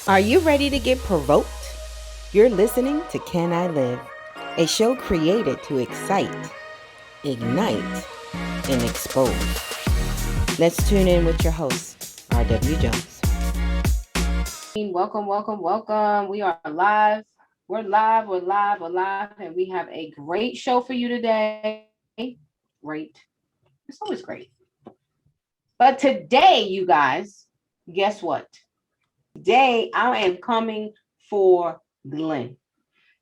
Are you ready to get provoked? You're listening to Can I Live, a show created to excite, ignite, and expose. Let's tune in with your host, R.W. Jones. Welcome. We are live. We're live, and we have a great show for you today. Great. It's always great. But today, you guys, guess what? Today, I am coming for Glenn.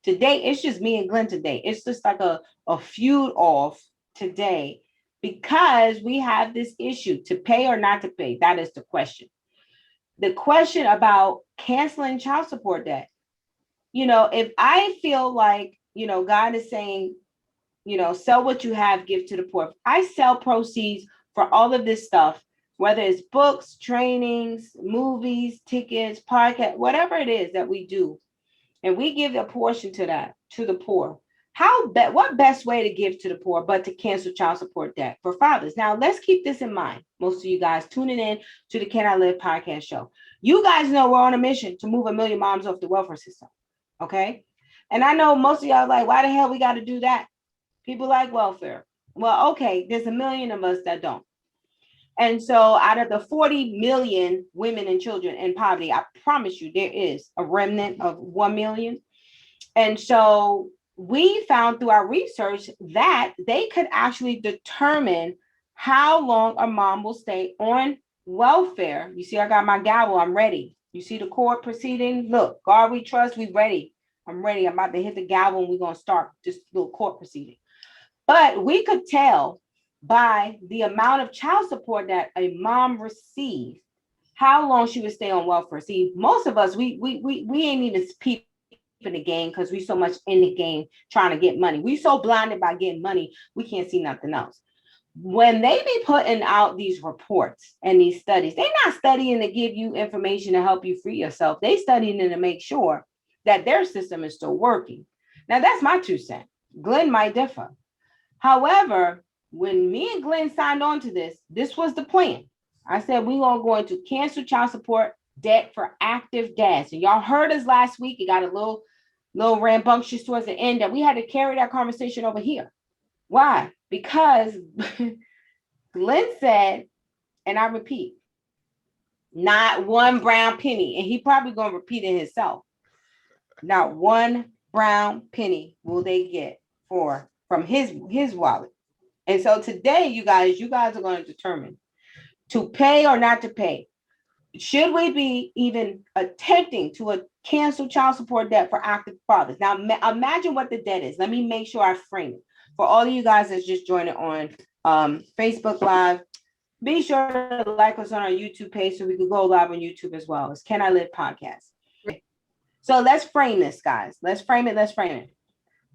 Today, it's just me and Glenn today. It's just like a feud off today because we have this issue to pay or not to pay. That is the question. The question about canceling child support debt. If I feel like, God is saying, sell what you have, give to the poor. If I sell proceeds for all of this stuff, whether it's books, trainings, movies, tickets, podcast, whatever it is that we do, and we give a portion to that, to the poor. What best way to give to the poor but to cancel child support debt for fathers? Now, let's keep this in mind. Most of you guys tuning in to the Can I Live podcast show. You guys know we're on a mission to move 1 million moms off the welfare system. Okay. And I know most of y'all like, why the hell we got to do that? People like welfare. Well, okay, there's 1 million of us that don't. And so out of the 40 million women and children in poverty, I promise you there is a remnant of 1 million. And so we found through our research that they could actually determine how long a mom will stay on welfare. You see, I got my gavel. I'm ready. You see the court proceeding? Look, God we trust. We ready. I'm ready. I'm about to hit the gavel and we're going to start this little court proceeding. But we could tell by the amount of child support that a mom receives how long she would stay on welfare. See, most of us, we ain't even peeping the game because we so much in the game trying to get money. We so blinded by getting money, we can't see nothing else. When they be putting out these reports and these studies, they're not studying to give you information to help you free yourself. They studying to make sure that their system is still working. Now, that's my 2 cents. Glenn might differ. However, when me and Glenn signed on to this was the plan. I said we're going to cancel child support debt for active dads. And y'all heard us last week. It got a little rambunctious towards the end that we had to carry that conversation over here. Why? Because Glenn said, and I repeat, not one brown penny. And he probably going to repeat it himself. Not one brown penny will they get from his wallet. And so today, you guys are going to determine to pay or not to pay. Should we be even attempting to cancel child support debt for active fathers? Now, imagine what the debt is. Let me make sure I frame it. For all of you guys that's just joining on Facebook Live, be sure to like us on our YouTube page so we can go live on YouTube as well. It's Can I Live Podcast. So let's frame this, guys. Let's frame it.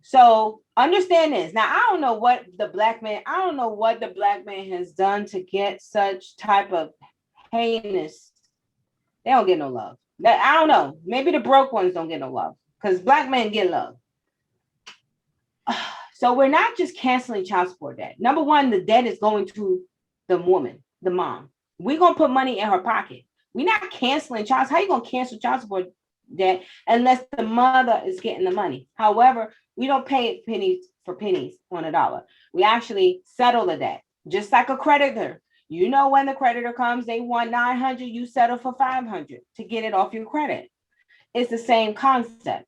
So understand this. Now, I don't know what the black man has done to get such type of heinous. They don't get no love. I don't know. Maybe the broke ones don't get no love because black men get love. So we're not just canceling child support debt. Number one, the debt is going to the woman, the mom. We're going to put money in her pocket. We're not canceling child. How are you going to cancel child support debt unless the mother is getting the money? However, we don't pay pennies for pennies on a dollar. We actually settle the debt, just like a creditor. You know, when the creditor comes, they want 900, you settle for 500 to get it off your credit. It's the same concept.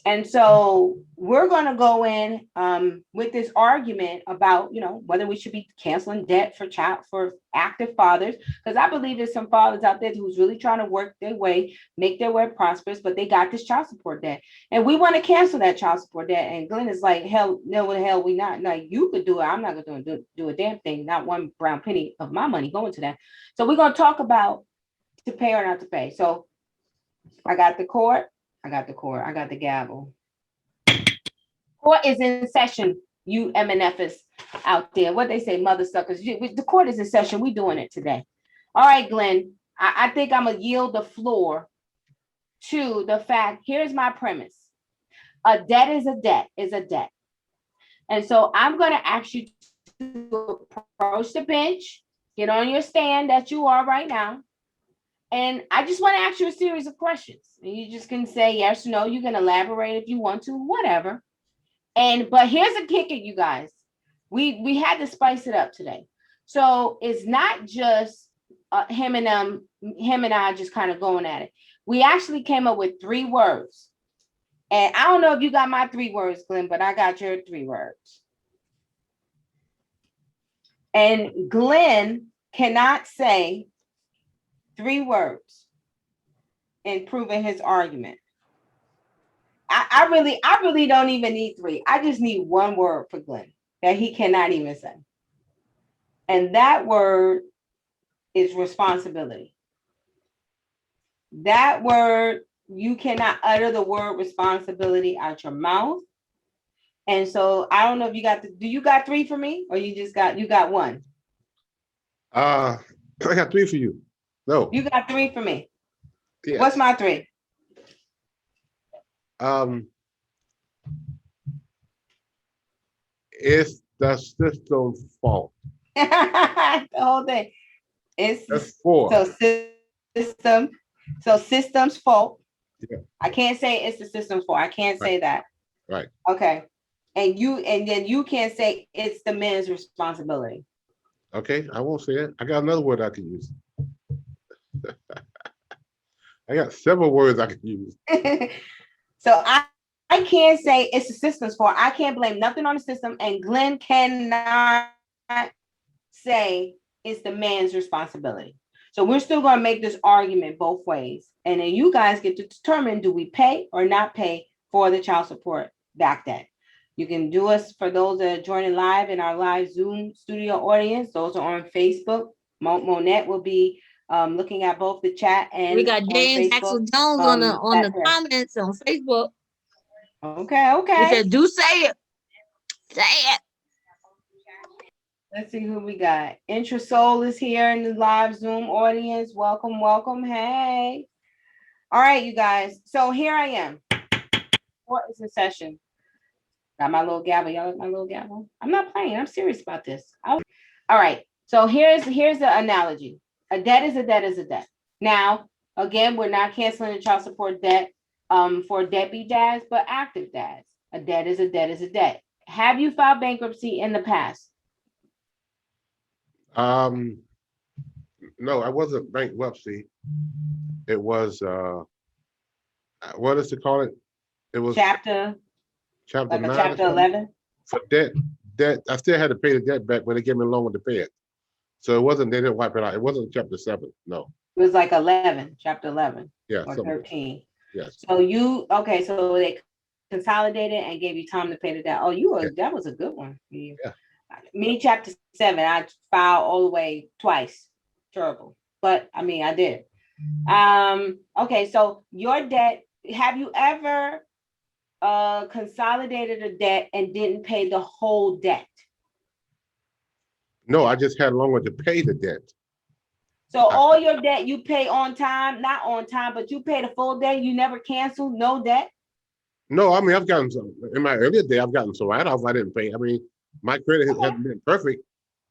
And so we're going to go in with this argument about, whether we should be canceling debt for active fathers, because I believe there's some fathers out there who's really trying to work their way, make their way prosperous, but they got this child support debt. And we want to cancel that child support debt. And Glenn is like, hell, no, the hell we not. No, you could do it. I'm not going to do a damn thing. Not one brown penny of my money going to that. So we're going to talk about to pay or not to pay. So I got the court. I got the gavel. Court is in session, you MNFers out there. What they say, mother suckers. The court is in session. We doing it today. All right, Glenn. I think I'm going to yield the floor to the fact. Here's my premise. A debt is a debt. And so I'm going to ask you to approach the bench, get on your stand that you are right now, And I just want to ask you a series of questions. And you just can say yes or no. You can elaborate if you want to, whatever. But here's a kicker, you guys. We had to spice it up today. So it's not just him and I just kind of going at it. We actually came up with 3 words. And I don't know if you got my 3 words, Glenn, but I got your 3 words. And Glenn cannot say 3 words in proving his argument. I really don't even need 3. I just need 1 word for Glenn that he cannot even say. And that word is responsibility. That word, you cannot utter the word responsibility out your mouth. And so I don't know if you got do you got 3 for me, or you got 1? I got 3 for you. No. You got 3 for me. Yes. What's my 3? It's the system's fault. The whole thing. That's 4. So system's fault. Yeah. I can't say it's the system's fault. I can't say that. Right. Okay. And then you can't say it's the men's responsibility. Okay, I won't say it. I got another word I can use. I got several words I can use. So I can't say it's the system's fault. I can't blame nothing on the system, and Glenn cannot say it's the man's responsibility. So we're still going to make this argument both ways, and then you guys get to determine, do we pay or not pay for the child support back debt? You can do us, for those that are joining live in our live Zoom studio audience. Those are on Facebook. Monette will be looking at both the chat and we got James Axel Jones on the comments on Facebook. Okay. He said, "Do say it, say it." Let's see who we got. Intrasoul is here in the live Zoom audience. Welcome. Hey. All right, you guys. So here I am. What is the session? Got my little gavel. Y'all like my little gavel? I'm not playing. I'm serious about this. All right. So here's the analogy. A debt is a debt is a debt. Now, again, we're not canceling the child support debt for deadbeat dads, but active dads. A debt is a debt is a debt. Have you filed bankruptcy in the past? No, I wasn't bankruptcy. It was what is it called? It was chapter like 9, chapter 11 for debt. I still had to pay the debt back, but they gave me a loan to pay it. So it wasn't, they didn't wipe it out. It wasn't chapter 7. No. It was like 11, chapter 11. Yeah. Or 13. Yes. So so they consolidated and gave you time to pay the debt. That was a good one for you. Yeah. Me, chapter 7, I filed all the way twice. Terrible. But I mean, I did. Okay, so your debt, have you ever consolidated a debt and didn't pay the whole debt? No, I just had longer to pay the debt. So all your debt you pay on time, not on time, but you pay the full debt. You never canceled, no debt? No, I mean, I've gotten some, in my earlier day, I've gotten some write-offs I didn't pay. I mean, my credit hasn't been perfect.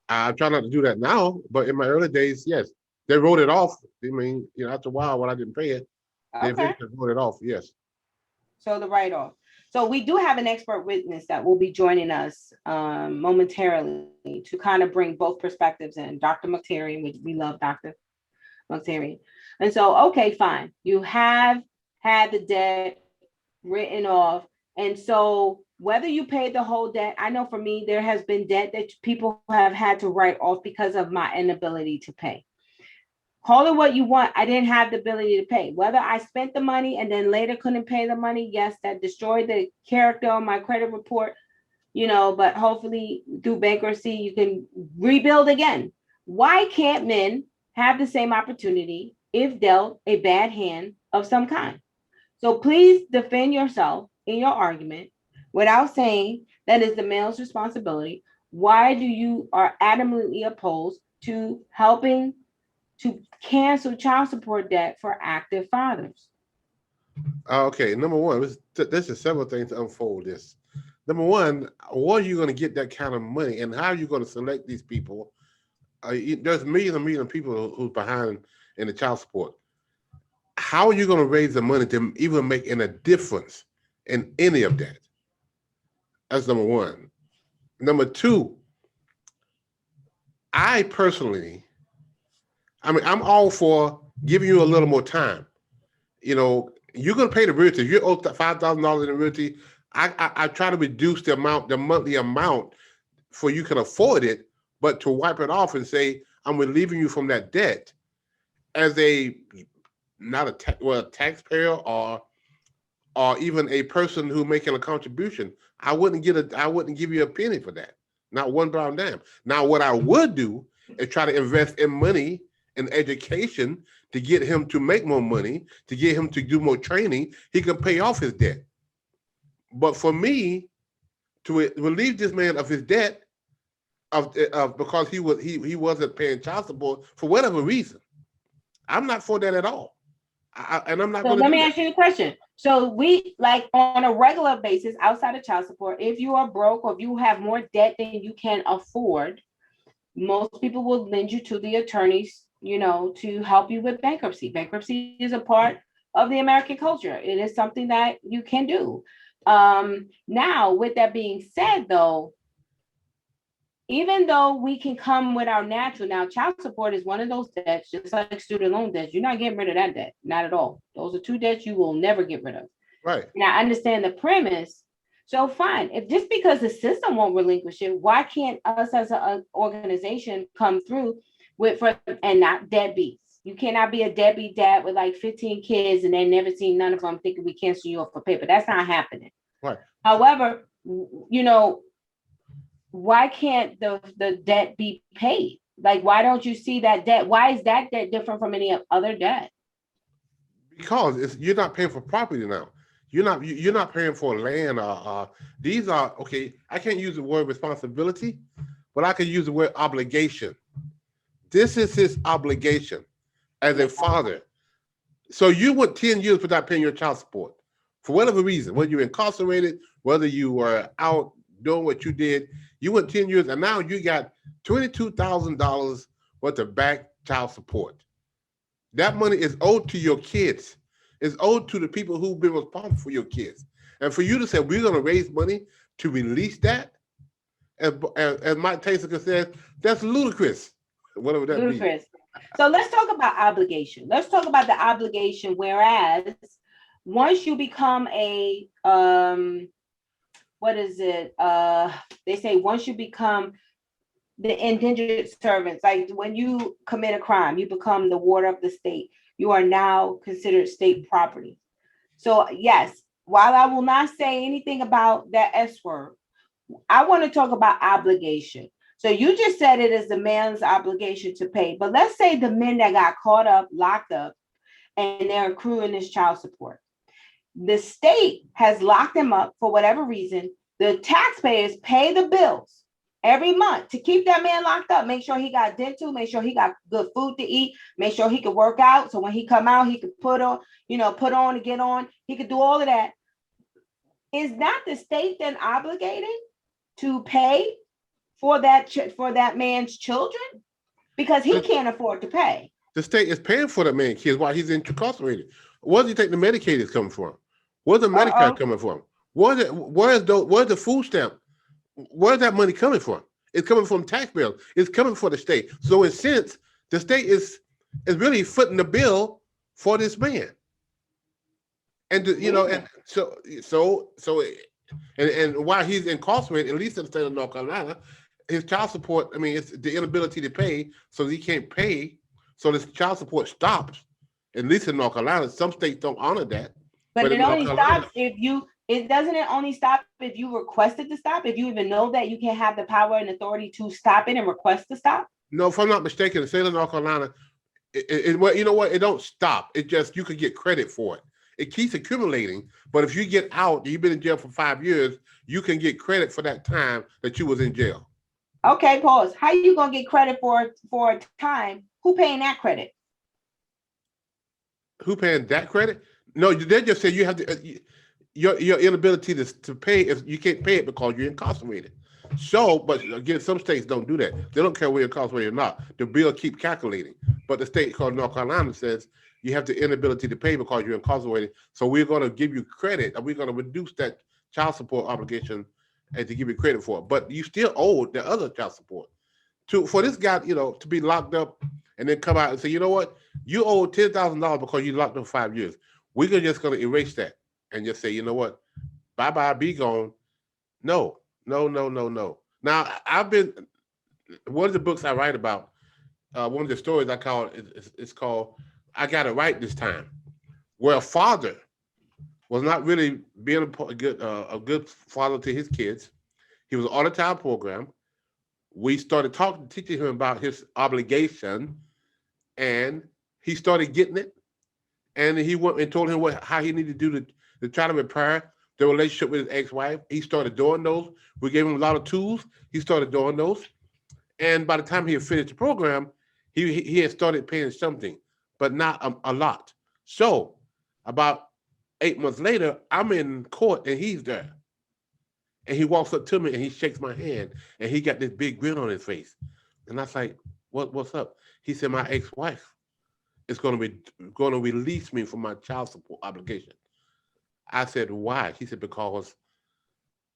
I try not to do that now, but in my early days, yes, they wrote it off. I mean, after a while, when I didn't pay it, they wrote it off. Yes. So the write-off. So we do have an expert witness that will be joining us momentarily to kind of bring both perspectives in. Dr. Mutarian, which we love Dr. Mutarian. And so, okay, fine. You have had the debt written off. And so whether you paid the whole debt, I know for me, there has been debt that people have had to write off because of my inability to pay. Call it what you want. I didn't have the ability to pay. Whether I spent the money and then later couldn't pay the money, yes, that destroyed the character on my credit report, but hopefully through bankruptcy, you can rebuild again. Why can't men have the same opportunity if dealt a bad hand of some kind? So please defend yourself in your argument without saying that is the male's responsibility. Why do you are adamantly opposed to helping to cancel child support debt for active fathers? Okay, number one, this is several things to unfold this. Number one, where are you going to get that kind of money, and how are you going to select these people? There's millions and millions of people who's behind in the child support. how are you going to raise the money to even make a difference in any of that? That's number one. Number two, I personally, I'm all for giving you a little more time. You know, you're going to pay the realty. If you owe $5,000 in the realty, I try to reduce the monthly amount for you can afford it, but to wipe it off and say, I'm relieving you from that debt as not a taxpayer or even a person who making a contribution. I wouldn't give you a penny for that. Not one brown dime. Now, what I would do is try to invest in money and education to get him to make more money, to get him to do more training. He can pay off his debt. But for me, to relieve this man of his debt, because he wasn't paying child support for whatever reason, I'm not for that at all. And I'm not. So let me ask you a question. So we, like, on a regular basis, outside of child support, if you are broke or if you have more debt than you can afford, most people will lend you to the attorneys, you know, to help you with bankruptcy. Bankruptcy is a part of the American culture. It is something that you can do. Now, with that being said, though, even though we can come with our natural, now child support is one of those debts, just like student loan debts. You're not getting rid of that debt, not at all. Those are two debts you will never get rid of. Right. Now, I understand the premise. So fine, if just because the system won't relinquish it, why can't us as an organization come through and not deadbeats? You cannot be a deadbeat dad with like 15 kids and then never seen none of them thinking we cancel you off for paper. That's not happening. Right. However, you know, why can't the debt be paid? Like, why don't you see that debt? Why is that debt different from any other debt? Because you're not paying for property now. You're not paying for land. These are, okay, I can't use the word responsibility, but I can use the word obligation. This is his obligation as a father. So you went 10 years without paying your child support for whatever reason, whether you're incarcerated, whether you were out doing what you did, you went 10 years and now you got $22,000 worth of back child support. That money is owed to your kids. It's owed to the people who've been responsible for your kids. And for you to say, we're going to raise money to release that, as Mike Tyson said, that's ludicrous. Whatever that means. So let's talk about obligation. Let's talk about the obligation. Whereas once you become a, they say once you become the indentured servants, like when you commit a crime, you become the ward of the state. You are now considered state property. So yes, while I will not say anything about that S word, I want to talk about obligation. So you just said it is the man's obligation to pay, but let's say the men that got caught up, locked up, and they're accruing this child support. The state has locked them up for whatever reason. The taxpayers pay the bills every month to keep that man locked up. Make sure he got dental, make sure he got good food to eat, make sure he could work out. So when he come out, he could put on and get on. He could do all of that. Is not the state then obligated to pay for that man's children? Because he can't afford to pay. The state is paying for that man's kids while he's incarcerated. Where do you think the Medicaid is coming from? Where's the Medicare coming from? Where's the food stamp? Where's that money coming from? It's coming from taxpayers. It's coming from the state. So in a sense, the state is really footing the bill for this man. And and while he's incarcerated, at least in the state of North Carolina, his child support, it's the inability to pay, so he can't pay. So this child support stops, at least in North Carolina. Some states don't honor that. But it only stops it only stop if you request it to stop? If you even know that you can have the power and authority to stop it and request to stop? No, if I'm not mistaken, the state of North Carolina, you know what? It don't stop. It just, you could get credit for it. It keeps accumulating, but if you get out, you've been in jail for 5 years, you can get credit for that time that you was in jail. Okay, pause. How are you gonna get credit for a time? Who paying that credit? Who paying that credit? No, they just say you have to. Your inability to pay, if you can't pay it because you're incarcerated. So, but again, some states don't do that. They don't care whether you're incarcerated or not. The bill keep calculating. But the state called North Carolina says you have the inability to pay because you're incarcerated. So we're going to give you credit, and we're going to reduce that child support obligation and to give you credit for it. But you still owe the other child support. For this guy, to be locked up and then come out and say, you know what, you owe $10,000 because you locked up 5 years. We're just going to erase that and just say, you know what, bye bye, be gone. No. Now one of the books I write about, one of the stories I call it's called "I Got It Right This Time," where a father was not really being a good father to his kids. He was on a child program. We started teaching him about his obligation, and he started getting it. And he went and told him how he needed to do to try to repair the relationship with his ex-wife. He started doing those. We gave him a lot of tools. He started doing those. And by the time he had finished the program, he had started paying something, but not a lot. So about 8 months later, I'm in court and he's there. And he walks up to me and he shakes my hand and he got this big grin on his face. And I was like, what's up? He said, my ex-wife is going to release me from my child support obligation. I said, why? He said, because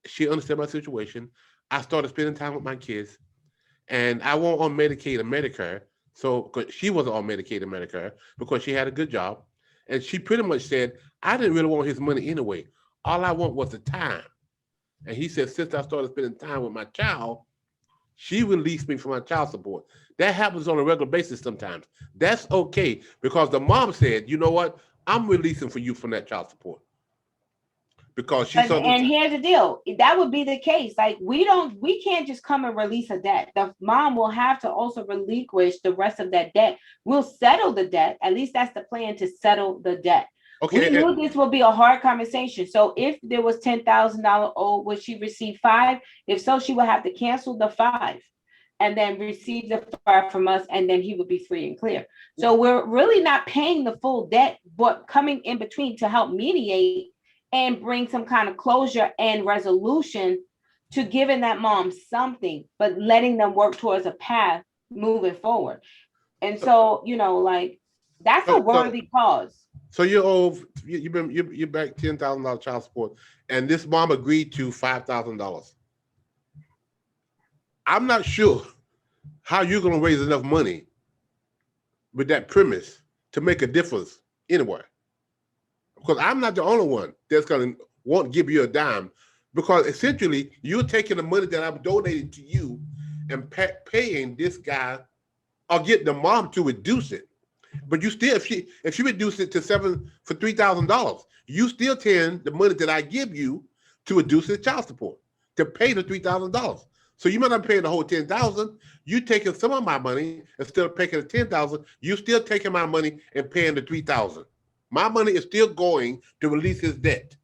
she understood my situation. I started spending time with my kids, and I wasn't on Medicaid and Medicare. So she wasn't on Medicaid and Medicare because she had a good job. And she pretty much said, I didn't really want his money anyway. All I want was the time. And he said, since I started spending time with my child, she released me from my child support. That happens on a regular basis sometimes. That's okay, because the mom said, you know what? I'm releasing for you from that child support. Because she saw. And here's the deal. That would be the case. Like, we can't just come and release a debt. The mom will have to also relinquish the rest of that debt. We'll settle the debt. At least that's the plan, to settle the debt. Okay. We knew this would be a hard conversation. So if there was $10,000 owed, would she receive 5? If so, she would have to cancel the 5 and then receive the 5 from us, and then he would be free and clear. So we're really not paying the full debt, but coming in between to help mediate and bring some kind of closure and resolution to giving that mom something, but letting them work towards a path moving forward. And so, like, that's a worthy cause. So you're back $10,000 child support, and this mom agreed to $5,000. I'm not sure how you're going to raise enough money with that premise to make a difference anywhere. Because I'm not the only one that's going to want to give you a dime, because essentially you're taking the money that I've donated to you and paying this guy, or get the mom to reduce it. But you still, if she reduced it to $3,000, you still taking the money that I give you to reduce the child support, to pay the $3,000. So you might not pay the whole $10,000. You taking some of my money instead of paying the $10,000. You still taking my money and paying the $3,000. My money is still going to release his debt.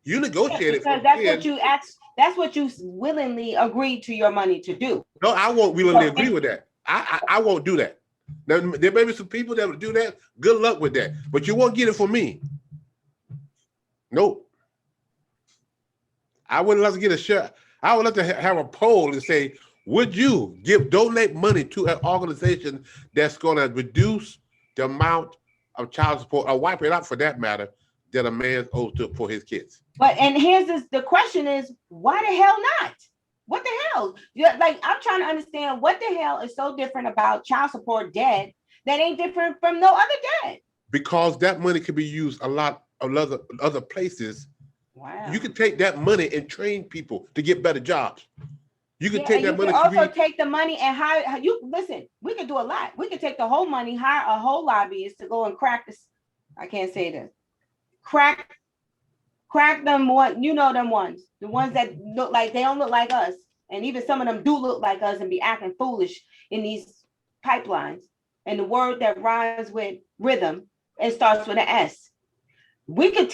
You negotiated, because that's what you asked. That's what you willingly agreed to your money to do. No, I won't willingly agree with that. I won't do that. Now, there may be some people that will do that. Good luck with that. But you won't get it from me. Nope. I would love to get a share. I would love to have a poll and say, would you donate money to an organization that's going to reduce the amount of child support, or wipe it out for that matter, that a man owes for his kids? And here's the question is, why the hell not? What the hell? Like, I'm trying to understand what the hell is so different about child support debt that ain't different from no other debt. Because that money can be used a lot of other places. Wow. You can take that money and train people to get better jobs. You can take that money. Also take the money and hire you. Listen, we could do a lot. We could take the whole money, hire a whole lobbyist to go and crack this. I can't say this. Crack them one. Them ones. The ones that look like they don't look like us, and even some of them do look like us and be acting foolish in these pipelines. And the word that rhymes with rhythm and starts with an S. We could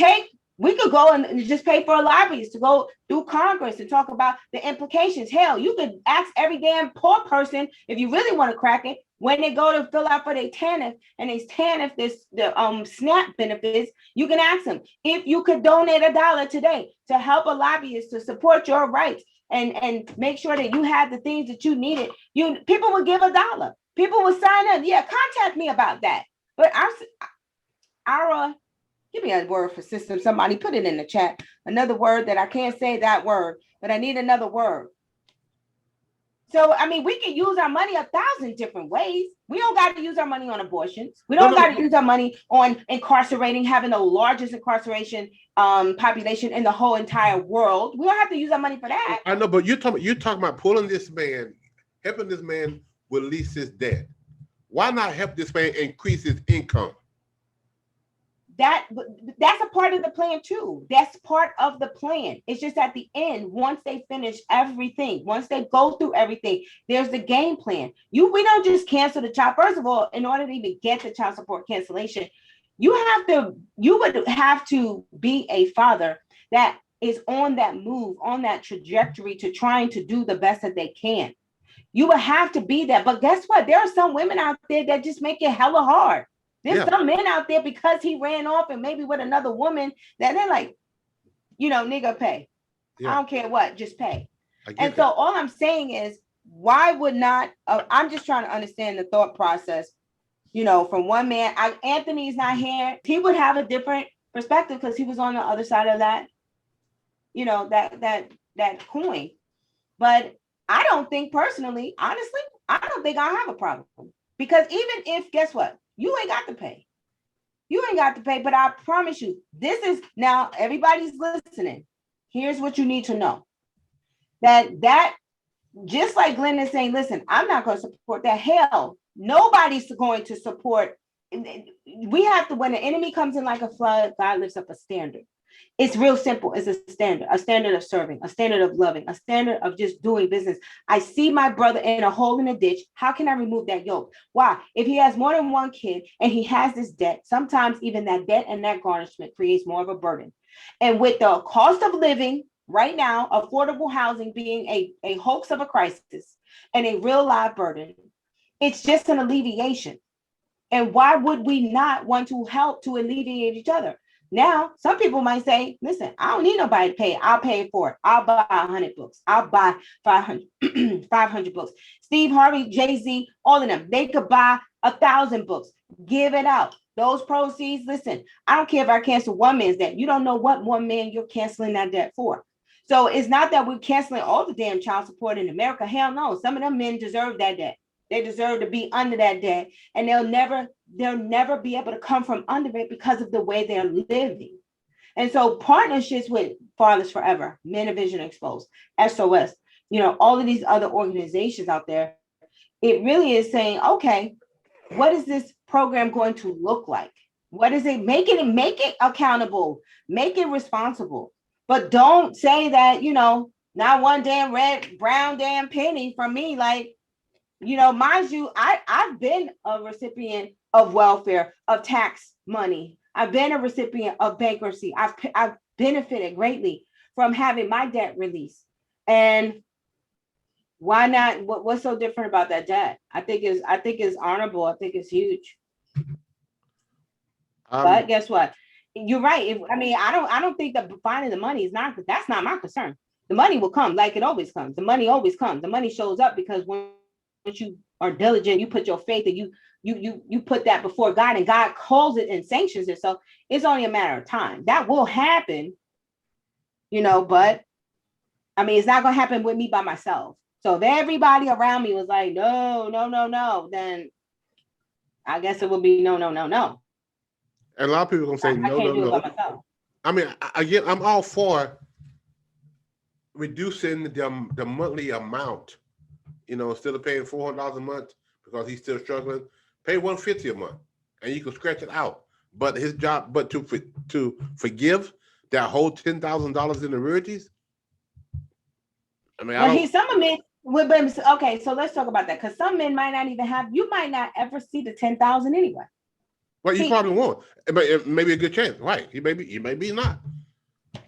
go and just pay for a lobbyist to go through Congress and talk about the implications. Hell, you could ask every damn poor person, if you really want to crack it, when they go to fill out for their TANF and they TANF the SNAP benefits, you can ask them if you could donate $1 today to help a lobbyist to support your rights and make sure that you have the things that you needed. People would give $1. People would sign up. Yeah, contact me about that. But our give me a word for system. Somebody put it in the chat. Another word that I can't say that word, but I need another word. So, I mean, we can use our money 1,000 different ways. We don't got to use our money on abortions. We don't got to use our money on incarcerating, having the largest incarceration population in the whole entire world. We don't have to use our money for that. I know, but you're talking about pulling this man, helping this man release his debt. Why not help this man increase his income? That's a part of the plan too. That's part of the plan. It's just at the end, once they finish everything, once they go through everything, there's the game plan. We don't just cancel the child. First of all, in order to even get the child support cancellation, you would have to be a father that is on that move, on that trajectory to trying to do the best that they can. You would have to be that. But guess what? There are some women out there that just make it hella hard. There's some men out there because he ran off and maybe with another woman that they're like, nigga, pay. I don't care what, just pay. And so all I'm saying is, why would not, I'm just trying to understand the thought process, from one man. Anthony's not here. He would have a different perspective because he was on the other side of that, that coin. But I don't think personally, honestly, I don't think I have a problem. Because even if, guess what? You ain't got to pay. You ain't got to pay, but I promise you, this is now everybody's listening. Here's what you need to know. That just like Glenn is saying, listen, I'm not going to support that. Hell, nobody's going to support. We have to, when the enemy comes in like a flood, God lifts up a standard. It's real simple. It's a standard of serving, a standard of loving, a standard of just doing business. I see my brother in a hole in a ditch. How can I remove that yoke? Why? If he has more than one kid and he has this debt, sometimes even that debt and that garnishment creates more of a burden. And with the cost of living right now, affordable housing being a hoax of a crisis and a real live burden, it's just an alleviation. And why would we not want to help to alleviate each other? Now, some people might say, listen, I don't need nobody to pay. I'll pay for it. I'll buy 100 books. I'll buy 500 books. Steve Harvey, Jay-Z, all of them, they could buy 1,000 books. Give it out. Those proceeds, listen, I don't care if I cancel one man's debt. You don't know what one man you're canceling that debt for. So it's not that we're canceling all the damn child support in America. Hell no. Some of them men deserve that debt. They deserve to be under that debt, and they'll never be able to come from under it because of the way they're living. And so partnerships with Fathers Forever, Men of Vision Exposed, SOS, all of these other organizations out there, it really is saying, okay, what is this program going to look like? What is it? Make it accountable, make it responsible, but don't say that, not one damn red, brown damn penny from me. Like, mind you, I've been a recipient of welfare, of tax money. I've been a recipient of bankruptcy. I've benefited greatly from having my debt released. And why not? What's so different about that debt? I think it's honorable. I think it's huge. But guess what? You're right. I don't think that finding the money that's not my concern. The money will come like it always comes. The money always comes. The money shows up because once you are diligent, you put your faith and you put that before God, and God calls it and sanctions it. So it's only a matter of time. That will happen, but it's not going to happen with me by myself. So if everybody around me was like, no, then I guess it would be no. And a lot of people are going to say, no. Again, I'm all for reducing the monthly amount. Instead of paying $400 a month because he's still struggling, pay $150 a month, and you can scratch it out. But his job, to forgive that whole $10,000 in arrearages. Some men would. Okay, so let's talk about that, because some men might not even have. You might not ever see the 10,000 anyway. Well, you probably won't. It may be a good chance, right? He may be not.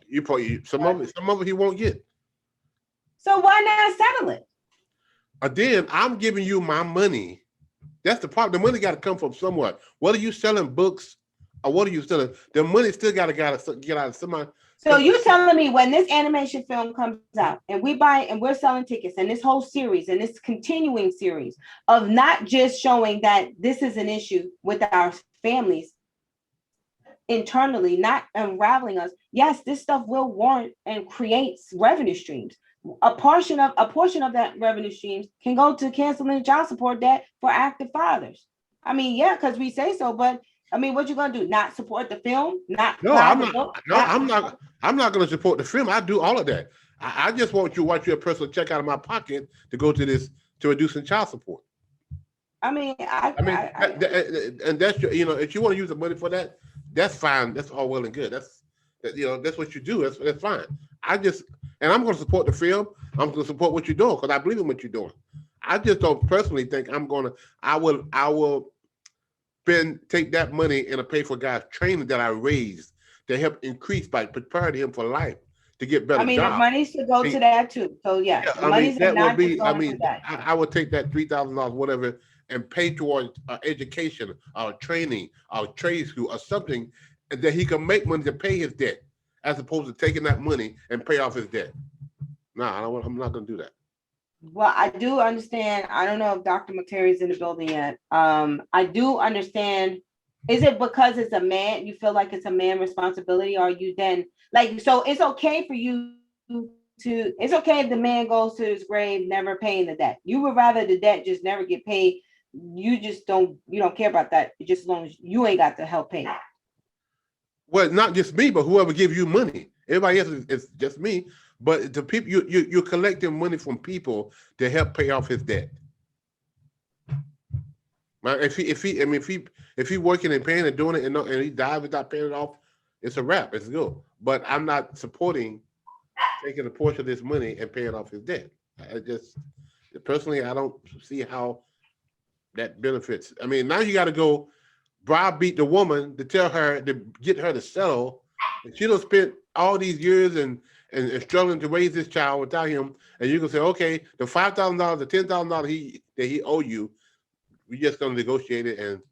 You probably some of it he won't get. So why not settle it? Then I'm giving you my money. That's the problem. The money got to come from somewhere. Whether you selling books or what are you selling, the money still got to get out of somebody. So you telling me when this animation film comes out and we're selling tickets, and this whole series and this continuing series of not just showing that this is an issue with our families internally, not unraveling us, yes, this stuff will warrant and creates revenue streams. A portion of that revenue streams can go to canceling child support debt for active fathers. I mean, yeah, because we say so, but I mean, what you gonna do? Not support the film? Not No, buy I'm the not. book? No, I'm not going to support the film. I do all of that. I just want you to watch your personal check out of my pocket to go to this to reducing child support. I mean, And that's your, if you want to use the money for that, that's fine. That's all well and good. That's what you do. That's fine. And I'm going to support the film. I'm going to support what you're doing because I believe in what you're doing. I just don't personally think I will take that money and pay for guys training that I raised to help increase by preparing him for life to get better. I mean, the money should go to that too. So yeah, the money's that not would be. just going to that. I would take that $3,000, whatever, and pay towards education, or training, or trade school, or something that he can make money to pay his debt, as opposed to taking that money and pay off his debt. No, I'm not going to do that. Well, I do understand. I don't know if Dr. Mutarian is in the building yet. I do understand. Is it because it's a man? You feel like it's a man responsibility? Or you then like, so it's okay for you it's okay if the man goes to his grave never paying the debt. You would rather the debt just never get paid. You don't care about that, just as long as you ain't got to help pay. Well, not just me, but whoever gives you money. Everybody else is just me. But the people you're collecting money from people to help pay off his debt. If he working and paying and doing it and he dies without paying it off, it's a wrap. It's good. But I'm not supporting taking a portion of this money and paying off his debt. Personally, I don't see how that benefits. I mean, now you got to go browbeat the woman to tell her to get her to settle. And she done spent all these years and struggling to raise this child without him, and you can say, okay, the $5,000, the $10,000 that he owe you, we just gonna negotiate it, and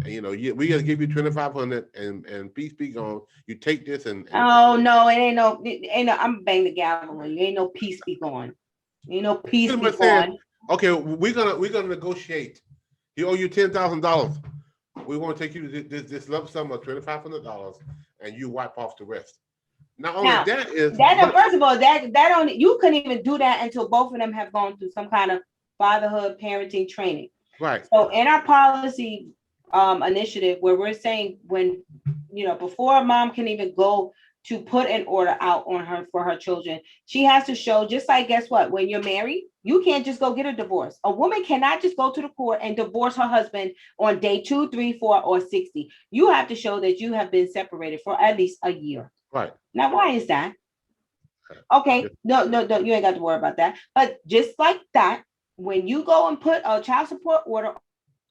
we gotta give you $2,500, and peace be gone. You take this and oh no, it ain't no. I'm banging the gavel on you. Ain't no peace be gone. Ain't no peace be gone. Okay, we're gonna negotiate. He owe you $10,000. We want to take you to this lump sum of $2,500, and you wipe off the rest. Not only First of all, that only you couldn't even do that until both of them have gone through some kind of fatherhood parenting training. Right. So in our policy initiative, where we're saying when before a mom can even go to put an order out on her for her children, she has to show, just like, guess what? When you're married, you can't just go get a divorce. A woman cannot just go to the court and divorce her husband on day 2, 3, 4, or 60. You have to show that you have been separated for at least a year. Right. Now, why is that? Okay, no, you ain't got to worry about that. But just like that, when you go and put a child support order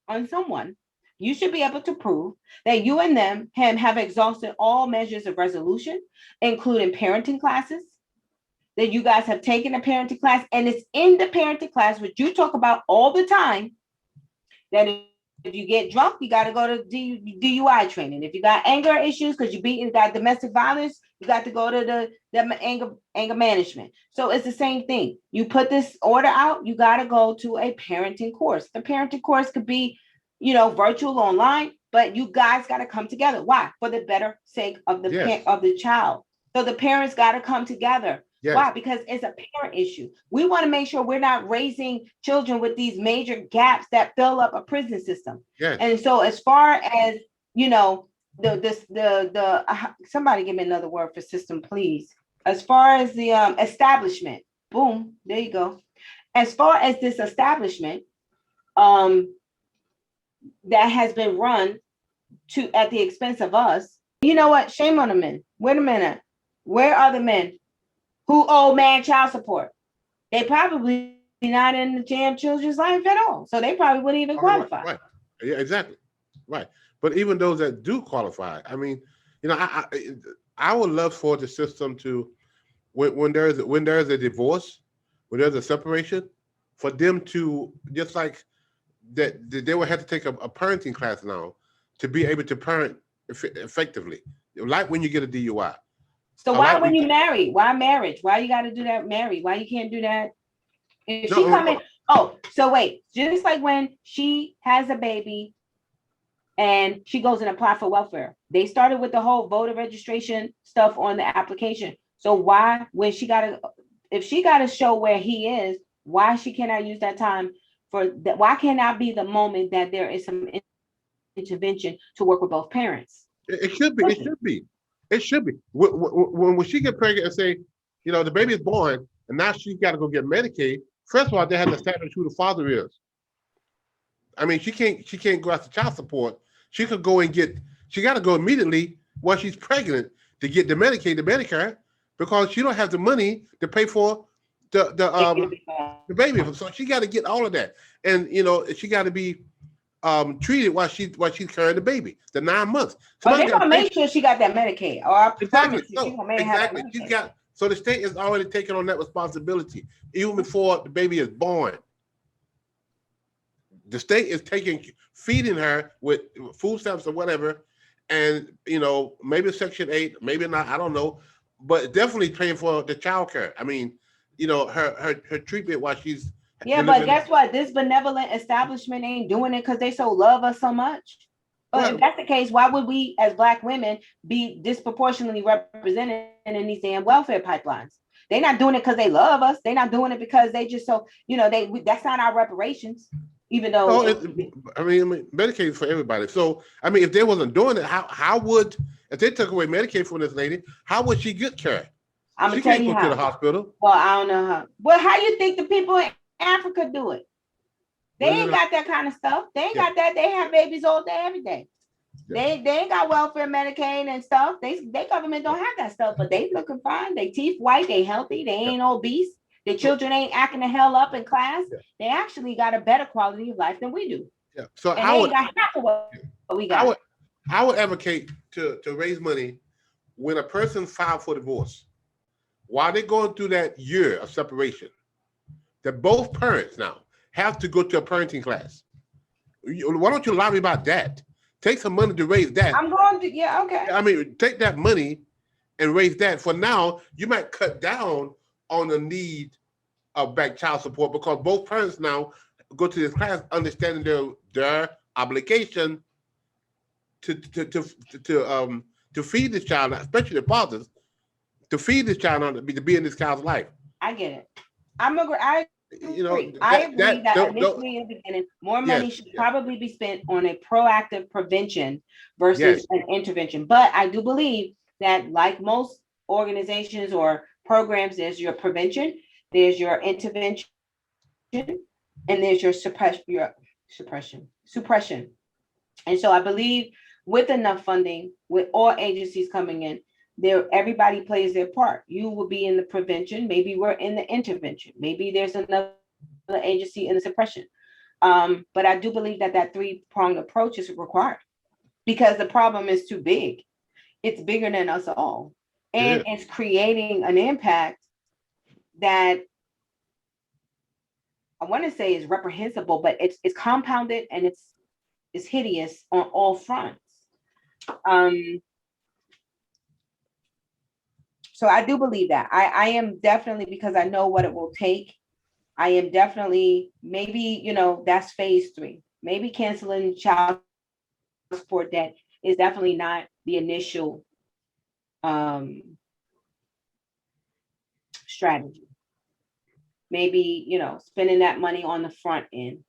on someone, you should be able to prove that you and them have exhausted all measures of resolution, including parenting classes, that you guys have taken a parenting class, and it's in the parenting class, which you talk about all the time, that if you get drunk, you got to go to DUI training. If you got anger issues because you got domestic violence, you got to go to the anger management. So it's the same thing. You put this order out, you got to go to a parenting course. The parenting course could be, virtual, online, but you guys got to come together. Why? For the better sake of the child. So the parents got to come together. Yes. Why? Because it's a parent issue. We want to make sure we're not raising children with these major gaps that fill up a prison system. Yes. And so as far as, somebody give me another word for system, please. As far as the establishment, boom, there you go. As far as this establishment, that has been run at the expense of us, you know what? Shame on the men. Wait a minute. Where are the men who owe man child support? They probably not in the damn children's life at all. So they probably wouldn't even qualify. Right. Yeah, exactly. Right. But even those that do qualify, I mean, I would love for the system to, when there's a divorce, when there's a separation, for them to, just like that, they would have to take a parenting class now to be able to parent effectively, like when you get a DUI. So why when you marry? Why marriage? Why you got to do that married? Why you can't do that? If she come in, so wait, just like when she has a baby and she goes and apply for welfare. They started with the whole voter registration stuff on the application. So why, when if she got to show where he is, why she cannot use that time for that? Why cannot be the moment that there is some intervention to work with both parents? It should be. It should be. It should be. When she get pregnant and say, the baby is born, and now she's got to go get Medicaid. First of all, they have to establish who the father is. I mean, she can't go after child support. She could go and she got to go immediately while she's pregnant to get the Medicaid, the Medicare, because she don't have the money to pay for the baby. So she got to get all of that, and she got to be treated while she's carrying the baby, the 9 months. But they're gonna make sure she got that Medicaid, or I promise you, she's gonna exactly. She's got. So the state is already taking on that responsibility even before the baby is born. The state is feeding her with food stamps or whatever, and maybe Section 8, maybe not, I don't know, but definitely paying for the child care. I mean, her treatment while she's but guess what? This benevolent establishment ain't doing it because they so love us so much. But if that's the case, why would we as Black women be disproportionately represented in these damn welfare pipelines? They're not doing it because they love us. They're not doing it because they just that's not our reparations. Even though Medicaid is for everybody. So if they wasn't doing it, how would, if they took away Medicaid from this lady, how would she get care? I'm gonna tell you how. To the hospital. Well, I don't know how. Well, how you think the people in Africa do it? They ain't got that kind of stuff. They ain't got that. They have babies all day, every day. Yeah. They ain't got welfare, Medicaid, and stuff. They government don't have that stuff, but they looking fine. They teeth white. They healthy. They ain't obese. Their children ain't acting the hell up in class. Yeah. They actually got a better quality of life than we do. Yeah. So and they ain't got half of what we got. I would advocate to raise money when a person filed for divorce, while they're going through that year of separation, that both parents now have to go to a parenting class. Why don't you lobby about that? Take some money to raise that. I'm going to, okay. Take that money and raise that. For now, you might cut down on the need of back child support because both parents now go to this class understanding their obligation to feed this child, especially the fathers, to feed this child, to be in this child's life. I get it. I agree that initially in the beginning, more money should probably be spent on a proactive prevention versus an intervention. But I do believe that, like most organizations or programs, there's your prevention, there's your intervention, and there's your suppression. And so I believe with enough funding, with all agencies coming in, everybody plays their part. You will be in the prevention. Maybe we're in the intervention. Maybe there's another agency in the suppression. But I do believe that three-pronged approach is required because the problem is too big. It's bigger than us all. And it's creating an impact that I want to say is reprehensible, but it's compounded and it's hideous on all fronts. So I do believe that. I am definitely, because I know what it will take, I am definitely, maybe, that's phase 3. Maybe canceling child support debt is definitely not the initial strategy. Maybe, spending that money on the front end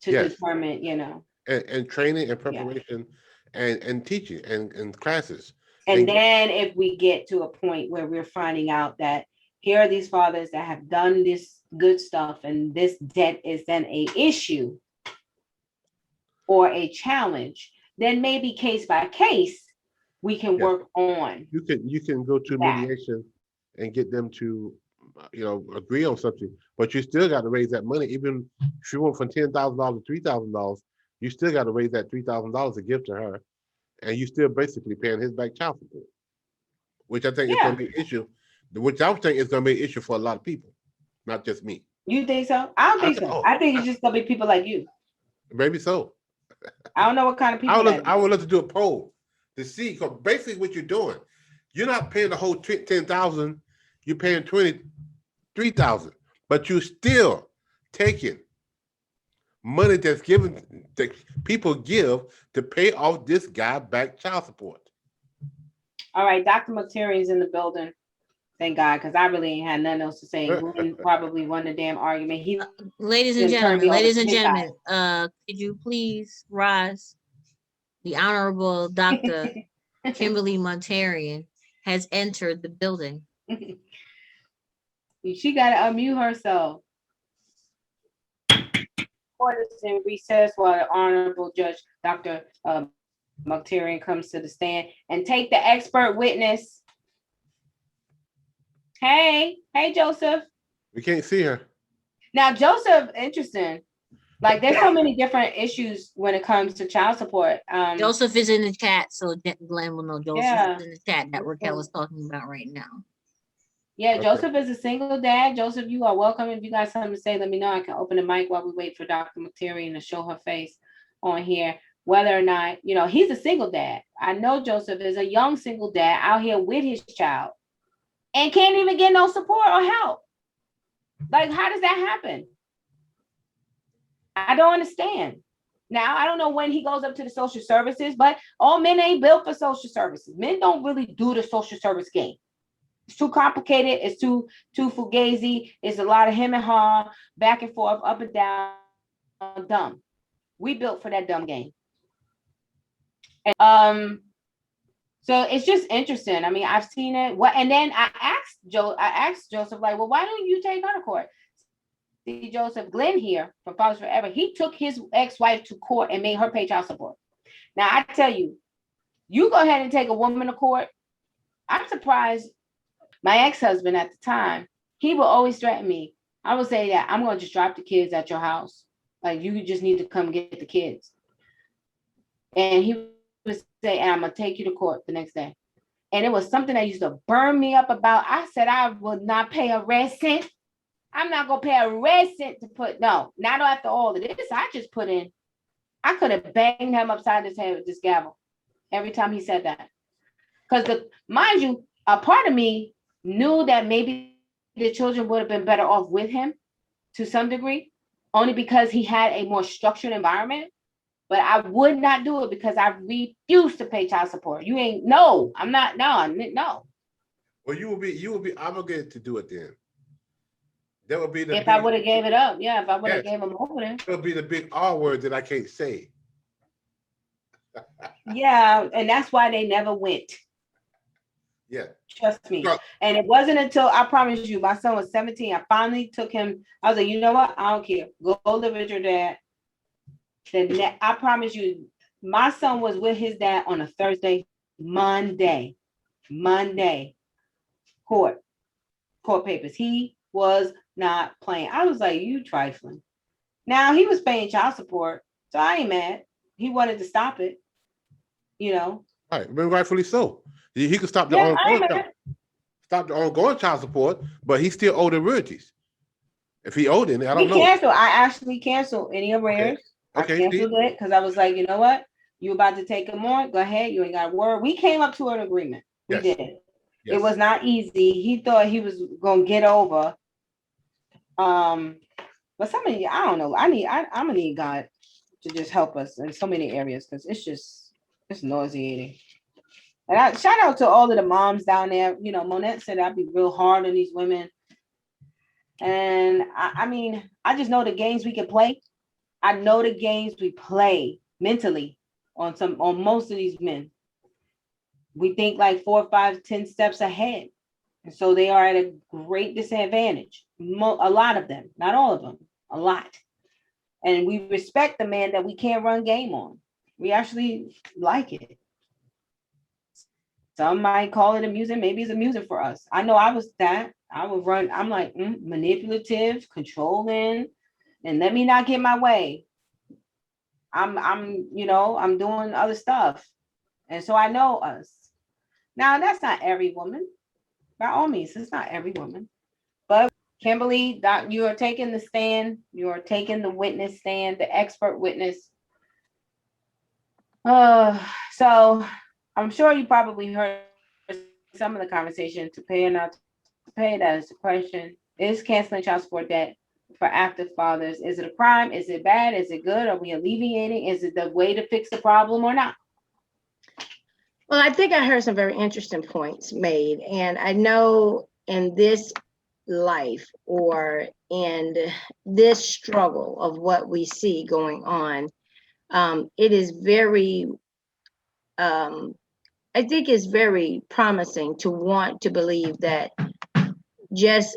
to determine, And training and preparation and teaching and classes. And then if we get to a point where we're finding out that here are these fathers that have done this good stuff and this debt is then a issue or a challenge, then maybe case by case, we can work on. You can go to mediation and get them to, agree on something, but you still got to raise that money. Even if you went from $10,000 to $3,000, you still got to raise that $3,000 to give to her. And you still basically paying his back child support, which I think is going to be an issue. Which I think is going to be an issue for a lot of people, not just me. You think so? I don't think so. I think it's just going to be people like you. Maybe so. I don't know what kind of people. I would love to do a poll to see, because basically what you're doing, you're not paying the whole $10,000. You're paying $23,000, but you're still taking money that's given that people give to pay off this guy back child support. All right, Dr. Mutarian's in the building. Thank God, because I really ain't had nothing else to say. Glenn probably won the damn argument. He Ladies and gentlemen, could you please rise? The Honorable Dr. Kimberly Mutarian has entered the building. She got to unmute herself. Court is in recess while the Honorable Judge Dr. Mutarian comes to the stand and take the expert witness. Hey, Joseph. We can't see her. Now, Joseph, interesting. Like, there's so many different issues when it comes to child support. Joseph is in the chat, so Glenn will know Joseph is in the chat that Raquel is talking about right now. Yeah, okay. Joseph is a single dad. Joseph, you are welcome. If you got something to say, let me know. I can open the mic while we wait for Dr. Mutarian to show her face on here. Whether or not, he's a single dad. I know Joseph is a young single dad out here with his child and can't even get no support or help. Like, how does that happen? I don't understand. Now, I don't know when he goes up to the social services, but all men ain't built for social services. Men don't really do the social service game. It's too complicated. It's too fugazi. It's a lot of him and her, back and forth, up and down, dumb. We built for that dumb game. And, so it's just interesting. I mean, I've seen it. And then I asked Joseph, like, well, why don't you take her to court? See, Joseph, Glenn here from Fathers Forever, he took his ex-wife to court and made her pay child support. Now, I tell you, you go ahead and take a woman to court. I'm surprised. My ex-husband at the time, he would always threaten me. I would say that I'm going to just drop the kids at your house. Like, you just need to come get the kids. And he would say, and I'm going to take you to court the next day. And it was something that used to burn me up about. I said, I would not pay a red cent. I'm not going to pay a red cent to put, no, not after all of this. I just put in, I could have banged him upside his head with this gavel every time he said that. Because, mind you, a part of me knew that maybe the children would have been better off with him to some degree, only because he had a more structured environment. But I would not do it because I refuse to pay child support. You ain't, no, I'm not, no. Well, you will be obligated to do it then. That would be the if I would have gave it up. Yeah, if I would have gave him over there. It'll be the big R word that I can't say. Yeah, and that's why they never went. Yeah. Trust me. And it wasn't until, I promise you, my son was 17. I finally took him. I was like, you know what? I don't care. Go live with your dad. I promise you, my son was with his dad on a Thursday, Monday. Court papers. He was not playing. I was like, you trifling. Now he was paying child support, so I ain't mad. He wanted to stop it, All right, but rightfully so. He could stop the ongoing child support, but he still owed the royalties. If he owed it, I don't know. I actually canceled any arrears. Okay. I canceled it because I was like, you know what? You about to take him on? Go ahead. You ain't got a word. We came up to an agreement. We did. Yes. It was not easy. He thought he was gonna get over. But some of you, I don't know. I'm gonna need God to just help us in so many areas because it's nauseating. And I shout out to all of the moms down there. Monette said I'd be real hard on these women. And I mean, I just know the games we can play. I know the games we play mentally on most of these men. We think like 4, 5, 10 steps ahead. And so they are at a great disadvantage. A lot of them, not all of them, a lot. And we respect the man that we can't run game on. We actually like it. Some might call it amusing. Maybe it's amusing for us. I know I was that. I would run. I'm like manipulative, controlling, and let me not get my way. I'm doing other stuff. And so I know us. Now, that's not every woman. By all means, it's not every woman. But Kimberly, you are taking the stand. You are taking the witness stand, the expert witness. So I'm sure you probably heard some of the conversation to pay or not to pay. That is the question. Is canceling child support debt for active fathers? Is it a crime? Is it bad? Is it good? Are we alleviating? Is it the way to fix the problem or not? Well, I think I heard some very interesting points made. And I know in this life or in this struggle of what we see going on, it is very, I think it's very promising to want to believe that just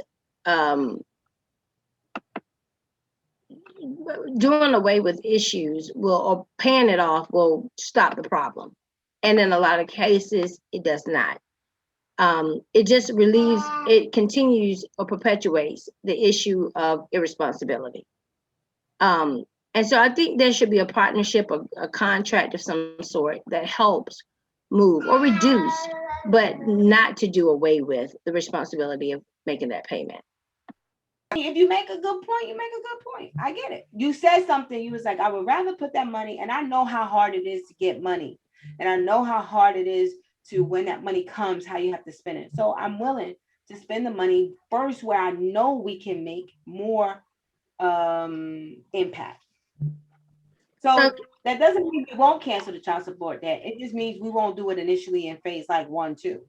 doing away with issues or paying it off will stop the problem. And in a lot of cases, it does not. It just relieves, it continues or perpetuates the issue of irresponsibility. And so I think there should be a partnership, a contract of some sort that helps move or reduce, but not to do away with the responsibility of making that payment. If you make a good point, you make a good point. I get it. You said something, you was like, I would rather put that money, and I know how hard it is to get money. And I know how hard it is to, when that money comes, how you have to spend it. So I'm willing to spend the money first where I know we can make more impact. So that doesn't mean we won't cancel the child support debt. It just means we won't do it initially in phase like 1, 2.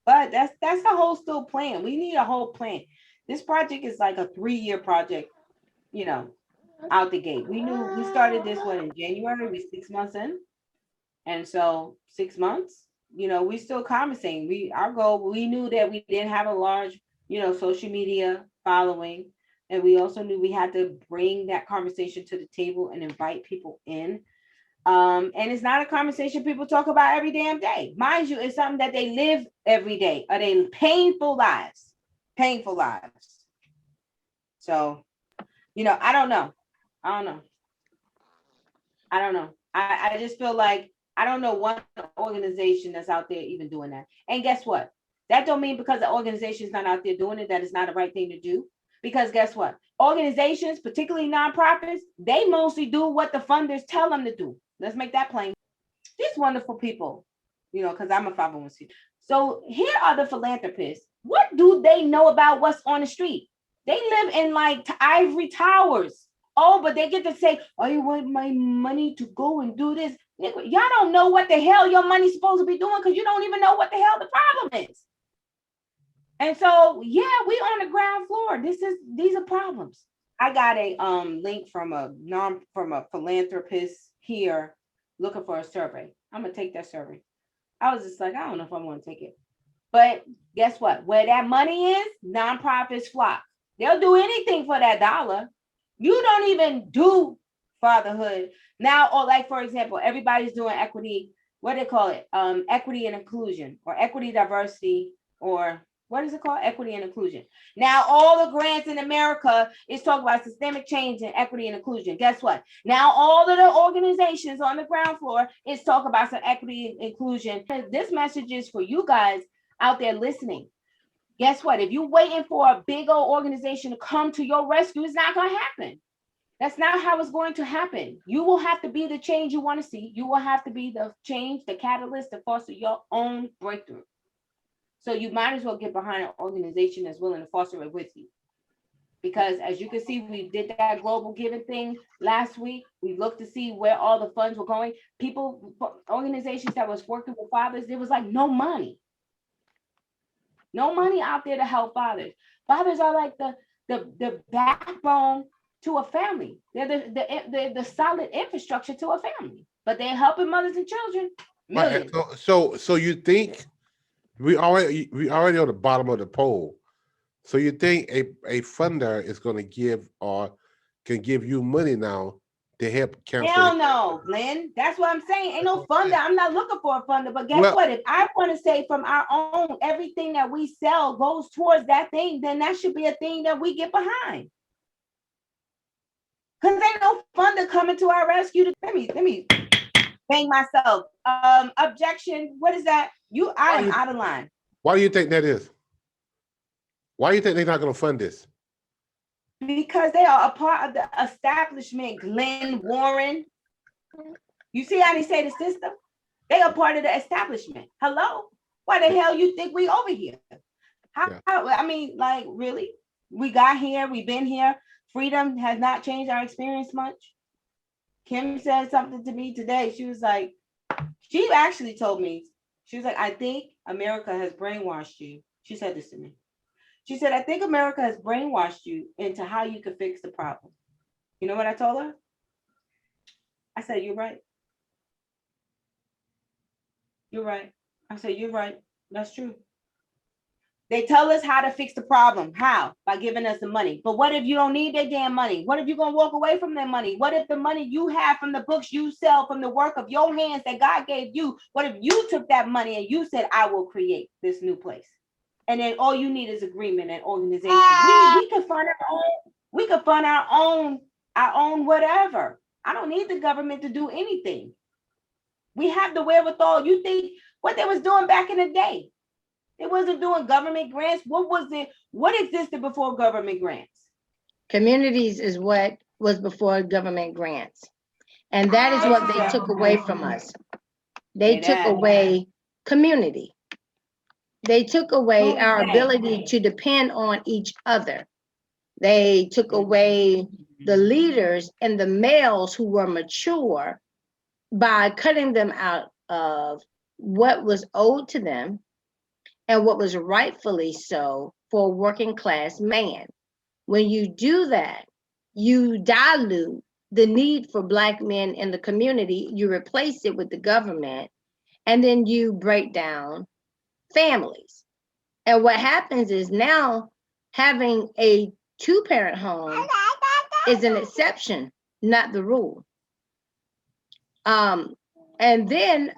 But that's the whole still plan. We need a whole plan. This project is like a 3-year project, you know, out the gate. We knew we started this one in January, we 6 months in. And so 6 months, you know, we still conversating. Our goal, we knew that we didn't have a large, you know, social media following. And we also knew we had to bring that conversation to the table and invite people in. And it's not a conversation people talk about every damn day. Mind you, it's something that they live every day. Are they painful lives? Painful lives. So, you know, I don't know. I just feel like I don't know one organization that's out there even doing that. And guess what? That don't mean because the organization is not out there doing it, that it's not the right thing to do. Because guess what? Organizations, particularly nonprofits, they mostly do what the funders tell them to do. Let's make that plain. These wonderful people, you know, because I'm a 501c. So here are the philanthropists. What do they know about what's on the street? They live in like ivory towers. Oh, but they get to say, oh, you want my money to go and do this? Y'all don't know what the hell your money's supposed to be doing because you don't even know what the hell the problem is. And so, yeah, we on the ground floor. These are problems. I got a link from a philanthropist here looking for a survey. I'm gonna take that survey. I was just like, I don't know if I want to take it. But guess what? Where that money is, nonprofits flock. They'll do anything for that dollar. You don't even do fatherhood now, or like, for example, everybody's doing equity, what do they call it? Equity and inclusion, or equity, diversity, or what is it called? Equity and inclusion. Now, all the grants in America is talking about systemic change and equity and inclusion. Guess what? Now, all of the organizations on the ground floor is talking about some equity and inclusion. This message is for you guys out there listening. Guess what? If you're waiting for a big old organization to come to your rescue, it's not going to happen. That's not how it's going to happen. You will have to be the change you want to see. You will have to be the change, the catalyst to foster your own breakthrough. So you might as well get behind an organization that's willing to foster it with you. Because as you can see, we did that global giving thing last week. We looked to see where all the funds were going. Organizations that was working with fathers, there was like no money. No money out there to help fathers. Fathers are like the backbone to a family. They're the solid infrastructure to a family. But they're helping mothers and children. Millions. Right. So you think we already on the bottom of the pole. So you think a funder is going to give or can give you money now to help cancel? Hell no, Glenn. That's what I'm saying. Ain't no funder. I'm not looking for a funder. But guess what? If I want to say from our own, everything that we sell goes towards that thing, then that should be a thing that we get behind. Because ain't no funder coming to our rescue. Let me bang myself. Objection. What is that? I am out of line. Why do you think that is? Why do you think they're not going to fund this? Because they are a part of the establishment, Glenn Warren. You see how they say the system? They are part of the establishment. Hello? Why the hell you think we over here? I mean, like, really? We got here, we've been here freedom has not changed our experience much. Kim said something to me today. She was like, she actually told me, she was like, I think America has brainwashed you. She said this to me. She said, I think America has brainwashed you into how you could fix the problem. You know what I told her? I said, you're right. You're right. I said, you're right. That's true. They tell us how to fix the problem. How? By giving us the money. But what if you don't need their damn money? What if you're going to walk away from their money? What if the money you have from the books you sell, from the work of your hands that God gave you, what if you took that money and you said, I will create this new place? And then all you need is agreement and organization. We could fund our own, we could fund our own whatever. I don't need the government to do anything. We have the wherewithal. You think what they was doing back in the day? It wasn't doing government grants. What was it? What existed before government grants? Communities is what was before government grants. And that is what they took away from us. They took away community. They took away our ability to depend on each other. They took away the leaders and the males who were mature by cutting them out of what was owed to them and what was rightfully so for a working class man. When you do that, you dilute the need for Black men in the community, you replace it with the government, and then you break down families. And what happens is now having a two-parent home is an exception, not the rule. And then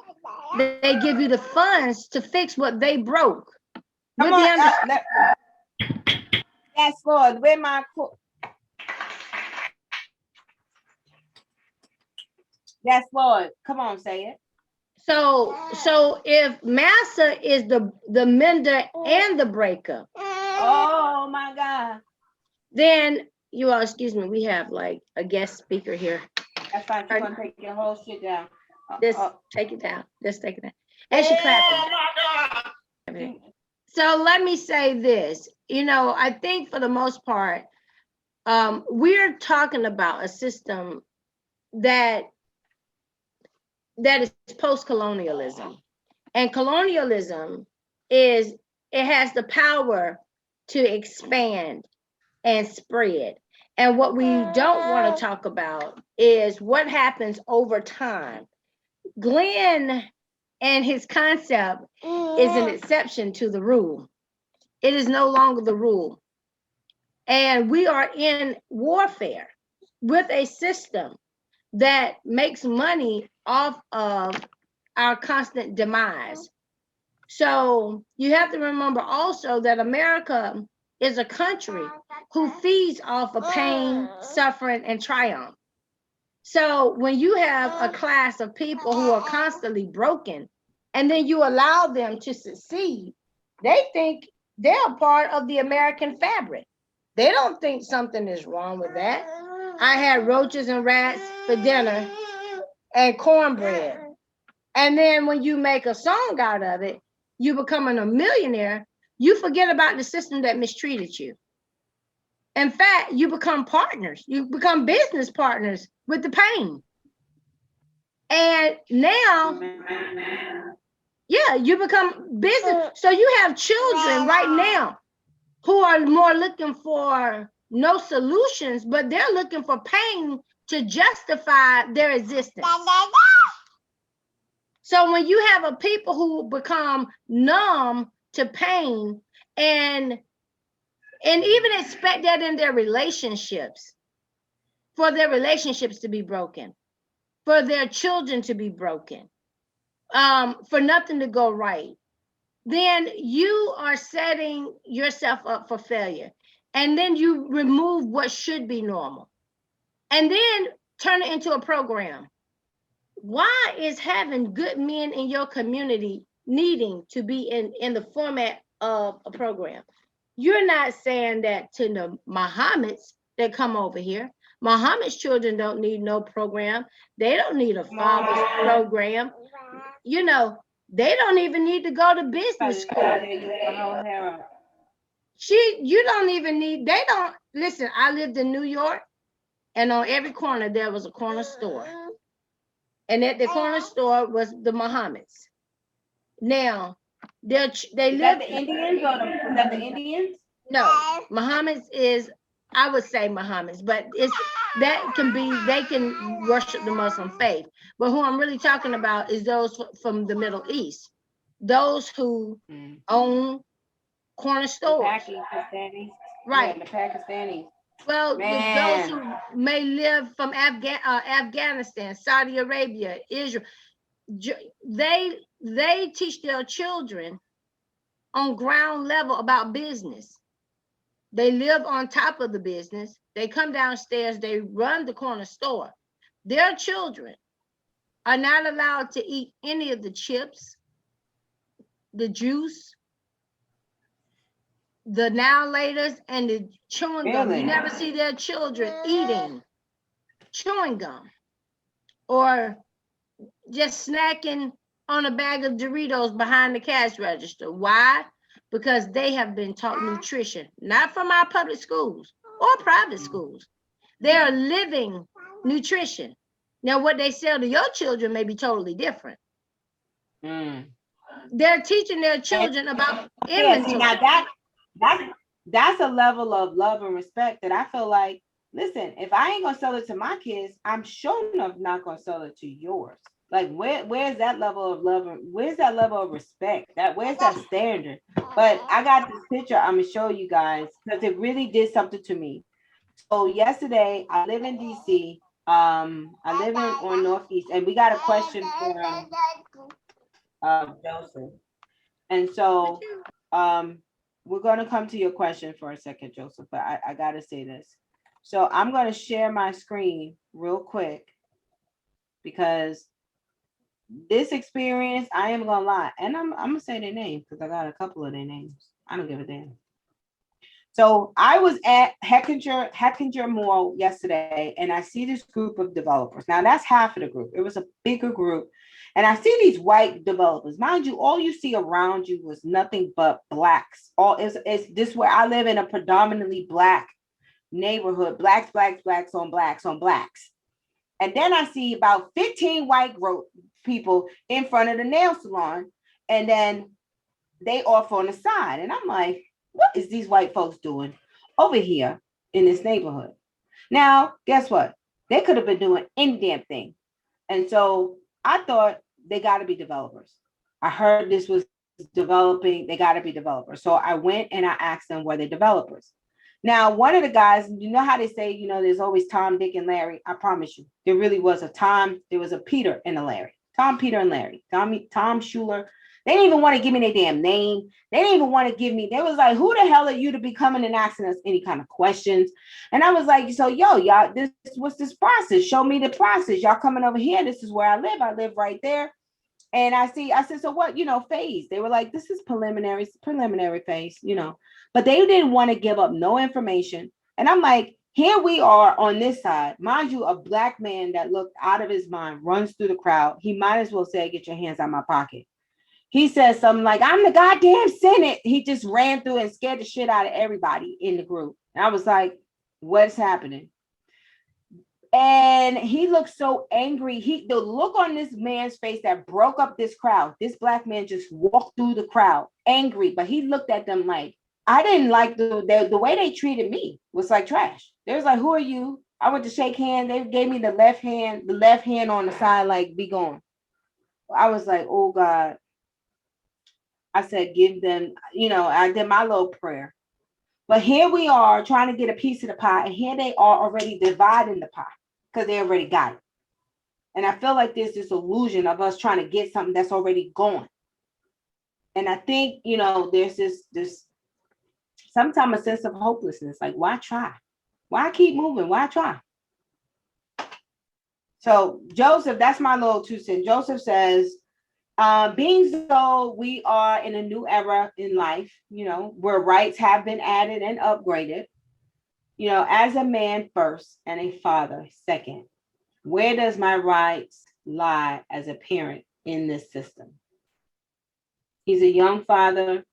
they give you the funds to fix what they broke. Come on, yes, Lord. Where my yes, Lord. Come on, say it. So if Massa is the mender and the breaker, oh my God, then you all excuse me, we have like a guest speaker here. That's fine. You're gonna take your whole shit down. Just take it down. Just take it down. And she clapping. So let me say this. You know, I think for the most part, we're talking about a system that is post-colonialism. And colonialism it has the power to expand and spread. And what we don't want to talk about is what happens over time. Glenn and his concept is an exception to the rule. It is no longer the rule. And we are in warfare with a system that makes money off of our constant demise. So you have to remember also that America is a country who feeds off of pain, suffering, and triumph. So when you have a class of people who are constantly broken, and then you allow them to succeed, they think they're a part of the American fabric. They don't think something is wrong with that. I had roaches and rats for dinner and cornbread. And then when you make a song out of it, you becoming a millionaire, you forget about the system that mistreated you. In fact, you become partners. You become business partners with the pain. And now, yeah, you become business. So you have children right now who are more looking for no solutions, but they're looking for pain to justify their existence. So when you have a people who become numb to pain and even expect that in their relationships, for their relationships to be broken, for their children to be broken, for nothing to go right, then you are setting yourself up for failure. And then you remove what should be normal and then turn it into a program. Why is having good men in your community needing to be in the format of a program? You're not saying that to the Mohammeds that come over here. Muhammad's children don't need no program. They don't need a father's program. You know, they don't even need to go to business school. You don't even need, they don't, listen, I lived in New York, and on every corner there was a corner store. And at the corner store was the Muhammad's. Now, they Is live. that the Indians or is that the Indians? No, Muhammad's is, I would say Muhammad's, but it's that can be, they can worship the Muslim faith. But who I'm really talking about is those from the Middle East, those who own corner stores. Right. Yeah, the Pakistanis. Well, those Man. who may live from Afghanistan, Saudi Arabia, Israel, they teach their children on ground level about business. They live on top of the business. They come downstairs, they run the corner store. Their children are not allowed to eat any of the chips, the juice, the now laters, and the chewing gum. You never see their children eating chewing gum or just snacking on a bag of Doritos behind the cash register. Why? Because they have been taught nutrition, not from our public schools or private schools. They are living nutrition. Now, what they sell to your children may be totally different. They're teaching their children about inventory. Yeah, see, now that's a level of love and respect that I feel like, listen, if I ain't gonna sell it to my kids, I'm sure enough not gonna sell it to yours. Like, where's that level of love? Where's that level of respect? Where's that standard? But I got this picture I'm gonna show you guys because it really did something to me. So yesterday, I live in DC. I live on Northeast, and we got a question for Joseph. And so we're gonna come to your question for a second, Joseph, but I gotta say this. So I'm gonna share my screen real quick because this experience, I am gonna lie, and I'm gonna say their name because I got a couple of their names. I don't give a damn. So I was at Heckinger Mall yesterday, and I see this group of developers. Now that's half of the group. It was a bigger group, and I see these white developers. Mind you, all you see around you was nothing but blacks. It's this where I live in a predominantly black neighborhood. Blacks on blacks. And then I see about 15 white people in front of the nail salon, and then they off on the side. And I'm like, what is these white folks doing over here in this neighborhood? Now, guess what? They could have been doing any damn thing. And so I thought they got to be developers. I heard this was developing. They got to be developers. So I went and I asked them, were they developers? Now, one of the guys, you know how they say, there's always Tom, Dick, and Larry. I promise you, there really was a Tom, there was a Peter and a Larry. Tom, Peter, and Larry. Tom Schuler. They didn't even want to give me their damn name. They didn't even want to give me, they was like, who the hell are you to be coming and asking us any kind of questions? And I was like, so y'all, what's this process? Show me the process. Y'all coming over here. This is where I live. I live right there. And I said, so what, phase? They were like, this is preliminary phase, but they didn't want to give up no information. And I'm like, here we are on this side. Mind you, a black man that looked out of his mind runs through the crowd. He might as well say, get your hands out of my pocket. He says something like, I'm the goddamn Senate. He just ran through and scared the shit out of everybody in the group. And I was like, what's happening? And he looked so angry. The look on this man's face that broke up this crowd. This black man just walked through the crowd angry, but he looked at them like, I didn't like the way they treated me was like trash. They was like, who are you? I went to shake hands. They gave me the left hand on the side, like, be gone. I was like, oh God. I said, give them, I did my little prayer. But here we are trying to get a piece of the pie, and here they are already dividing the pie because they already got it. And I feel like there's this illusion of us trying to get something that's already gone. And I think, there's this sometimes a sense of hopelessness. Like, why try? Why keep moving? Why try? So Joseph, that's my little 2 cents. Joseph says, being so we are in a new era in life, where rights have been added and upgraded, as a man first and a father second, where does my rights lie as a parent in this system? He's a young father.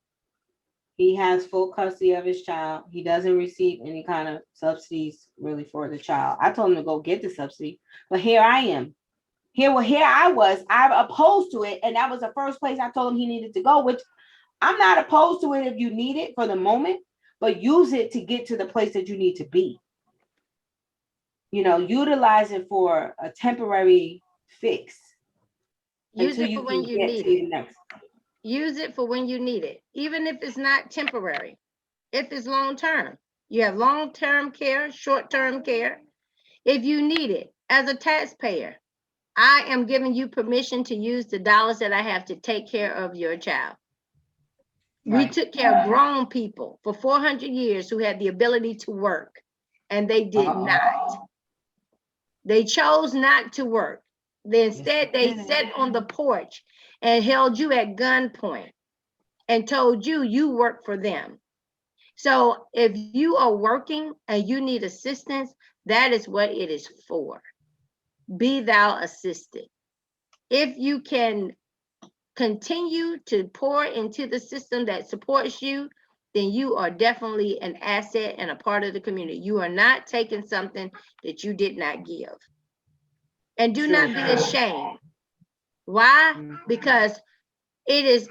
He has full custody of his child. He doesn't receive any kind of subsidies really for the child. I told him to go get the subsidy, but here I am. Here I was. I'm opposed to it, and that was the first place I told him he needed to go. Which I'm not opposed to it if you need it for the moment, but use it to get to the place that you need to be. You know, utilize it for a temporary fix Use until it you for when can you get need to the it. next. Use it for when you need it, even if it's not temporary. If it's long term, you have long term care, short term care. If you need it as a taxpayer, I am giving you permission to use the dollars that I have to take care of your child. We Right. took care of grown people for 400 years who had the ability to work, and they did not. They chose not to work. Instead, they sat on the porch and held you at gunpoint and told you you work for them. So if you are working and you need assistance, that is what it is for. Be thou assisted. If you can continue to pour into the system that supports you, then you are definitely an asset and a part of the community. You are not taking something that you did not give. And do not be ashamed. Why? Because it is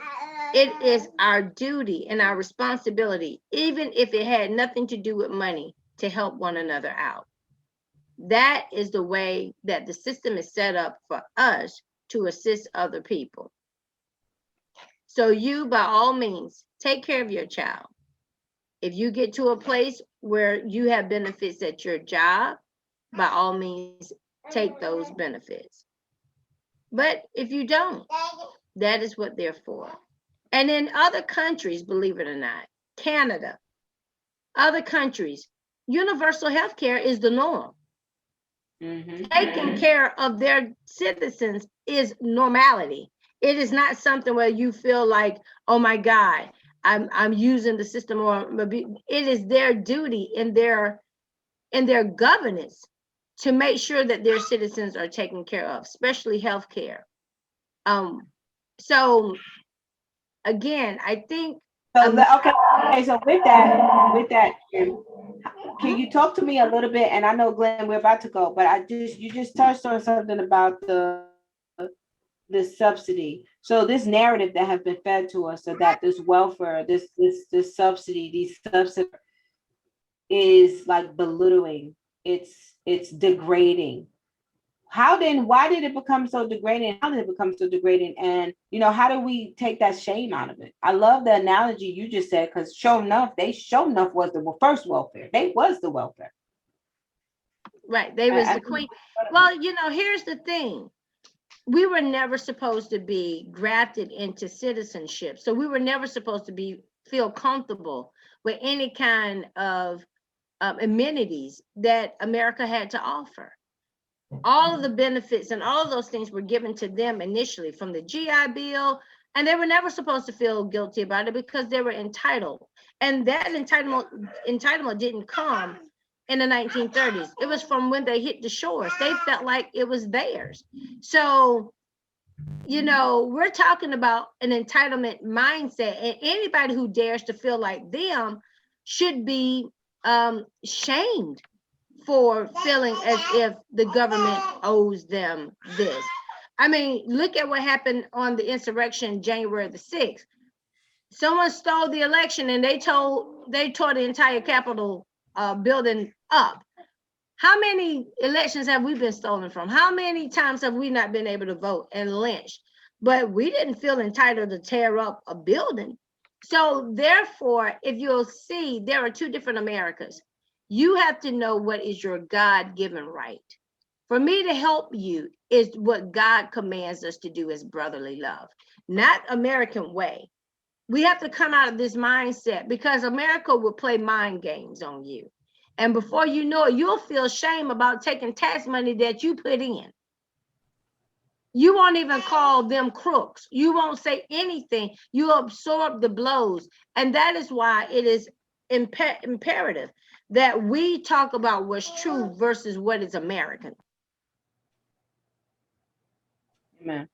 our duty and our responsibility, even if it had nothing to do with money, to help one another out. That is the way that the system is set up for us to assist other people. So you, by all means, take care of your child. If you get to a place where you have benefits at your job, by all means, take those benefits. But if you don't, that is what they're for. And in other countries, believe it or not, Canada, other countries, universal health care is the norm. Taking care of their citizens is normality. It is not something where you feel like, oh my God, I'm using the system, or it is their duty in their governance to make sure that their citizens are taken care of, especially health care. So again, I think. So okay. So with that, can you talk to me a little bit? And I know, Glenn, we're about to go, but you just touched on something about the subsidy. So this narrative that has been fed to us, so that this welfare, this subsidy, these subsidies is like belittling. It's degrading. Why did it become so degrading? How did it become so degrading? And how do we take that shame out of it? I love the analogy you just said, because sure enough was the first welfare. They was the welfare. Right. They was the queen. Well, here's the thing. We were never supposed to be grafted into citizenship. So we were never supposed to feel comfortable with any kind of amenities that America had to offer. All of the benefits and all of those things were given to them initially from the GI Bill, and they were never supposed to feel guilty about it because they were entitled. And that entitlement didn't come in the 1930s. It was from when they hit the shores. They felt like it was theirs. So, we're talking about an entitlement mindset, and anybody who dares to feel like them should be shamed for feeling as if the government owes them this. I mean, look at what happened on the insurrection, January the 6th. Someone stole the election and they tore the entire Capitol building up. How many elections have we been stolen from? How many times have we not been able to vote and lynched? But we didn't feel entitled to tear up a building. So therefore, if you'll see, there are two different Americas. You have to know what is your God-given right. For me to help you is what God commands us to do as brotherly love, not American way. We have to come out of this mindset, because America will play mind games on you. And before you know it, you'll feel shame about taking tax money that you put in. You won't even call them crooks. You won't say anything. You absorb the blows. And that is why it is imperative that we talk about what's true versus what is American. Amen.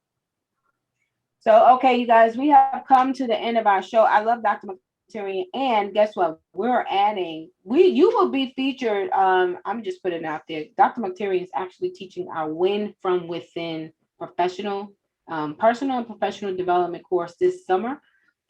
So, okay, you guys, we have come to the end of our show. I love Dr. Mutarian. And guess what? We're adding, you will be featured. I'm just putting it out there. Dr. Mutarian is actually teaching our Win from Within professional, personal and professional development course this summer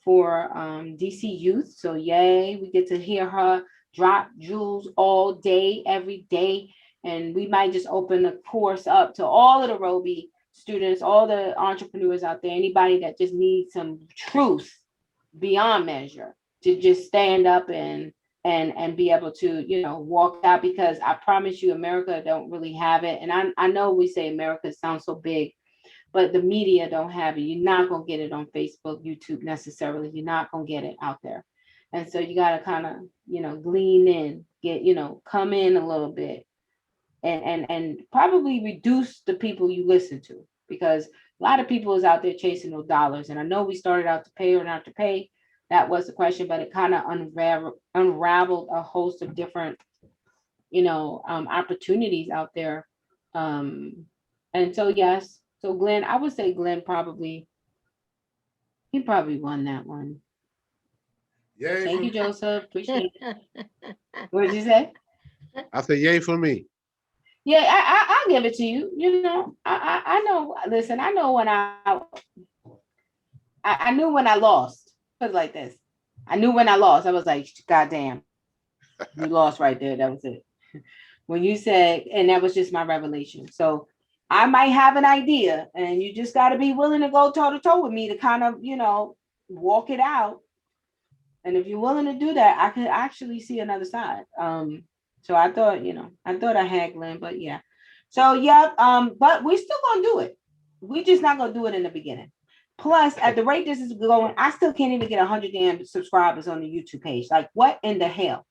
for DC youth. So yay, we get to hear her drop jewels all day, every day. And we might just open the course up to all of the Roby students, all the entrepreneurs out there, anybody that just needs some truth beyond measure to just stand up and be able to, walk out, because I promise you, America don't really have it. And I know we say America sounds so big, but the media don't have it. You're not going to get it on Facebook, YouTube necessarily. You're not going to get it out there. And so you got to kind of, glean in, get, come in a little bit and probably reduce the people you listen to, because a lot of people is out there chasing those dollars. And I know we started out to pay or not to pay. That was the question, but it kind of unraveled a host of different, opportunities out there. And so, yes. So Glenn, I would say Glenn he probably won that one. Yay Thank for you, me. Joseph. Appreciate it. What did you say? I said yay for me. Yeah, I'll give it to you. I know. Listen, I know when I knew when I lost. Put it like this. I knew when I lost. I was like, God damn, you lost right there. That was it. When you said, and that was just my revelation. So I might have an idea, and you just got to be willing to go toe to toe with me to kind of, walk it out. And if you're willing to do that, I could actually see another side. So I thought, I had Glenn, but yeah. So yeah, but we still gonna do it. We just not gonna do it in the beginning. Plus, at the rate this is going, I still can't even get 100 damn subscribers on the YouTube page. Like, what in the hell?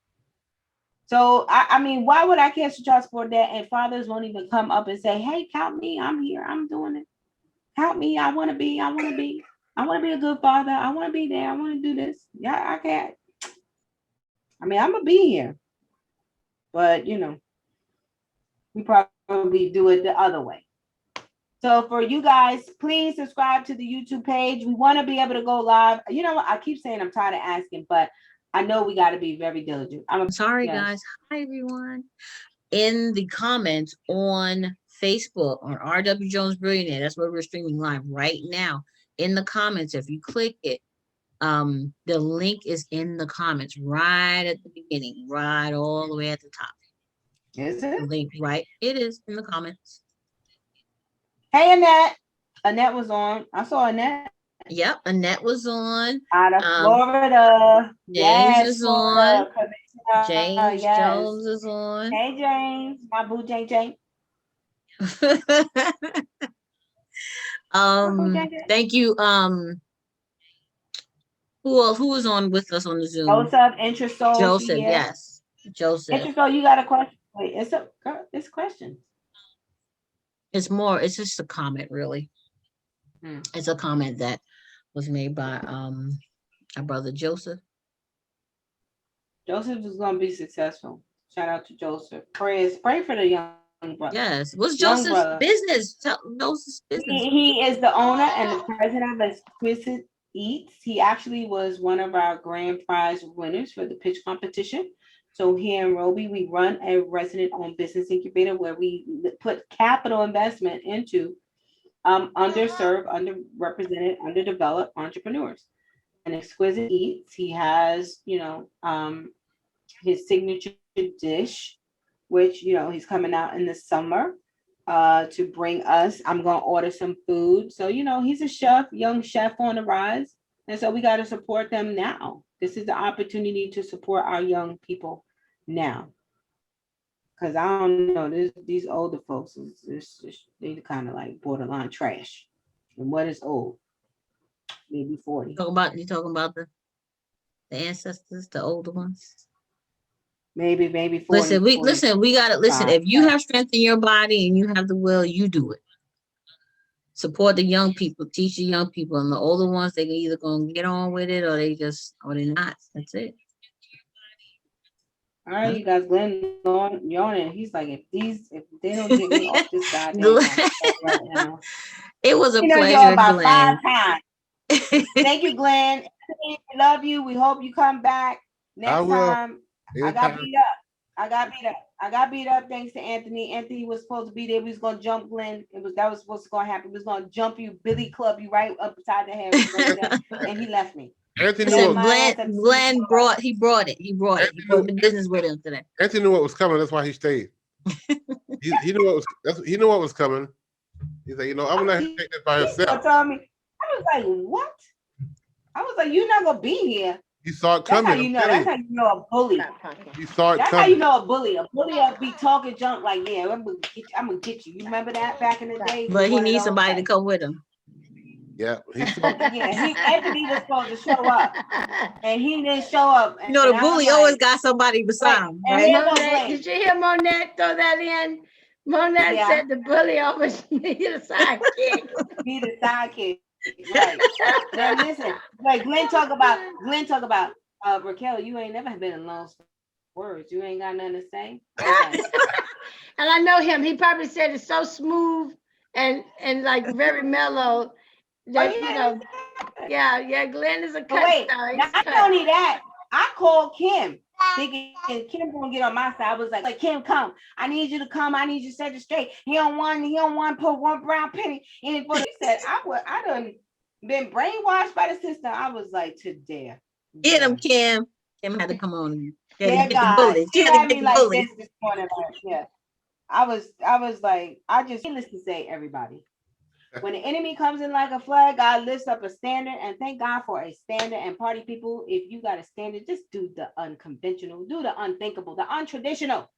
So I mean, why would I cancel child support that? And fathers won't even come up and say, "Hey, count me. I'm here. I'm doing it. Count me. I want to be a good father. I want to be there. I want to do this. Yeah, I can't. I mean, I'm gonna be here, but we probably do it the other way. So for you guys, please subscribe to the YouTube page. We want to be able to go live. You know what? I keep saying I'm tired of asking, but I know we got to be very diligent. I'm sorry, guys. Hi, everyone. In the comments on Facebook, on RW Jones Billionaire, that's where we're streaming live right now. In the comments, if you click it, the link is in the comments right at the beginning, right all the way at the top. Is it? The link, right? It is in the comments. Hey, Annette. Annette was on. I saw Annette. Yep, Annette was on. Out of Florida. James is Florida. on. James Jones is on. Hey, James. My boo, JJ. Thank you. Who was on with us on the Zoom? Joseph, Interest Soul. Joseph, yes. Joseph. Interest Soul, you got a question? Wait, it's a question. It's just a comment, really. It's a comment that was made by our brother Joseph. Joseph is gonna be successful. Shout out to Joseph. Pray for the young brother. Yes. What's Joseph's business? Tell Joseph's business. He is the owner and the president of Exquisite Eats. He actually was one of our grand prize winners for the pitch competition. So here in Roby, we run a resident-owned business incubator where we put capital investment into underserved, underrepresented, underdeveloped entrepreneurs. And Exquisite Eats, he has, his signature dish, which, he's coming out in the summer to bring us. I'm going to order some food. So, he's a chef, young chef on the rise. And so we got to support them now. This is the opportunity to support our young people now. Because I don't know, these older folks, they kind of like borderline trash. And what is old? Maybe 40. You talking about the ancestors, the older ones? Maybe 40. Listen, we gotta listen. If you have strength in your body and you have the will, you do it. Support the young people, teach the young people, and the older ones, they can either gonna get on with it or they're not. That's it. All right, you guys, Glenn yawning. He's like, if they don't get me off this goddamn right now. It was a pleasure, about Glenn. 5 times. Thank you, Glenn. Anthony, we love you. We hope you come back next will. time. I got Anytime. beat up. I got beat up thanks to Anthony. Anthony was supposed to be there. We was gonna jump Glenn. That was supposed to happen. We was gonna jump you, Billy Club you right up beside the head, and he left me. Anthony So knew So what, Glenn brought the business with him today. Anthony knew what was coming. That's why he stayed. he knew what was coming. He said, I'm gonna take this by himself. Told me, I was like, what? I was like, you're not gonna be here. He saw it That's coming. how you know. That's how you know a bully. He saw it That's coming. how you know a bully. A bully will be talking junk like, yeah, I'm gonna get you. You remember that back in the day? But he needs somebody to come with him. Yeah, Anthony was supposed to show up, and he didn't show up. You know, the bully always got somebody beside him, right? Monette, did you hear Monette throw that in? Monette said the bully always needed a sidekick. Be the sidekick. Right. Now listen, like Glenn talk about Raquel, you ain't never been alone words. You ain't got nothing to say. Okay. And I know him. He probably said it so smooth and like very mellow that Glenn is a cut. Wait, not only that, I called Kim thinking Kim gonna get on my side. I was like, Kim, come. I need you to come. I need you to set it straight. He don't want to put one brown penny in it. But he said, I done been brainwashed by the system. I was like, to dare. Get him, Kim. Kim had to come on. Yeah, God. She had me like this morning. Yeah. I was like, needless to say, everybody. When the enemy comes in like a flood, God lifts up a standard, and thank God for a standard. And party people, if you got a standard, just do the unconventional, do the unthinkable, the untraditional.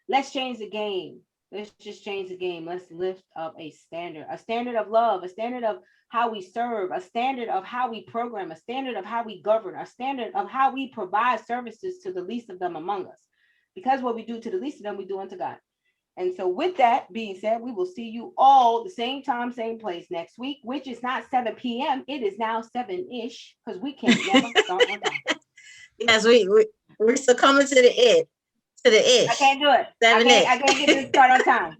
Let's change the game. Let's just change the game. Let's lift up a standard of love, a standard of how we serve, a standard of how we program, a standard of how we govern, a standard of how we provide services to the least of them among us. Because what we do to the least of them, we do unto God. And so with that being said, we will see you all the same time, same place next week, which is not 7 p.m. It is now 7-ish because we can't never start on time. Yes, we're succumbing to the ish. I can't do it. 7-ish. I can't get this start on time.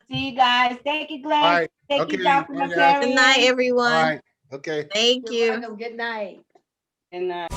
See you guys. Thank you, Glenn. Right. Thank Okay. you, Dr. Bye, guys. Mutarian. Good night, everyone. All right. Okay. Thank you. Good night. Good night.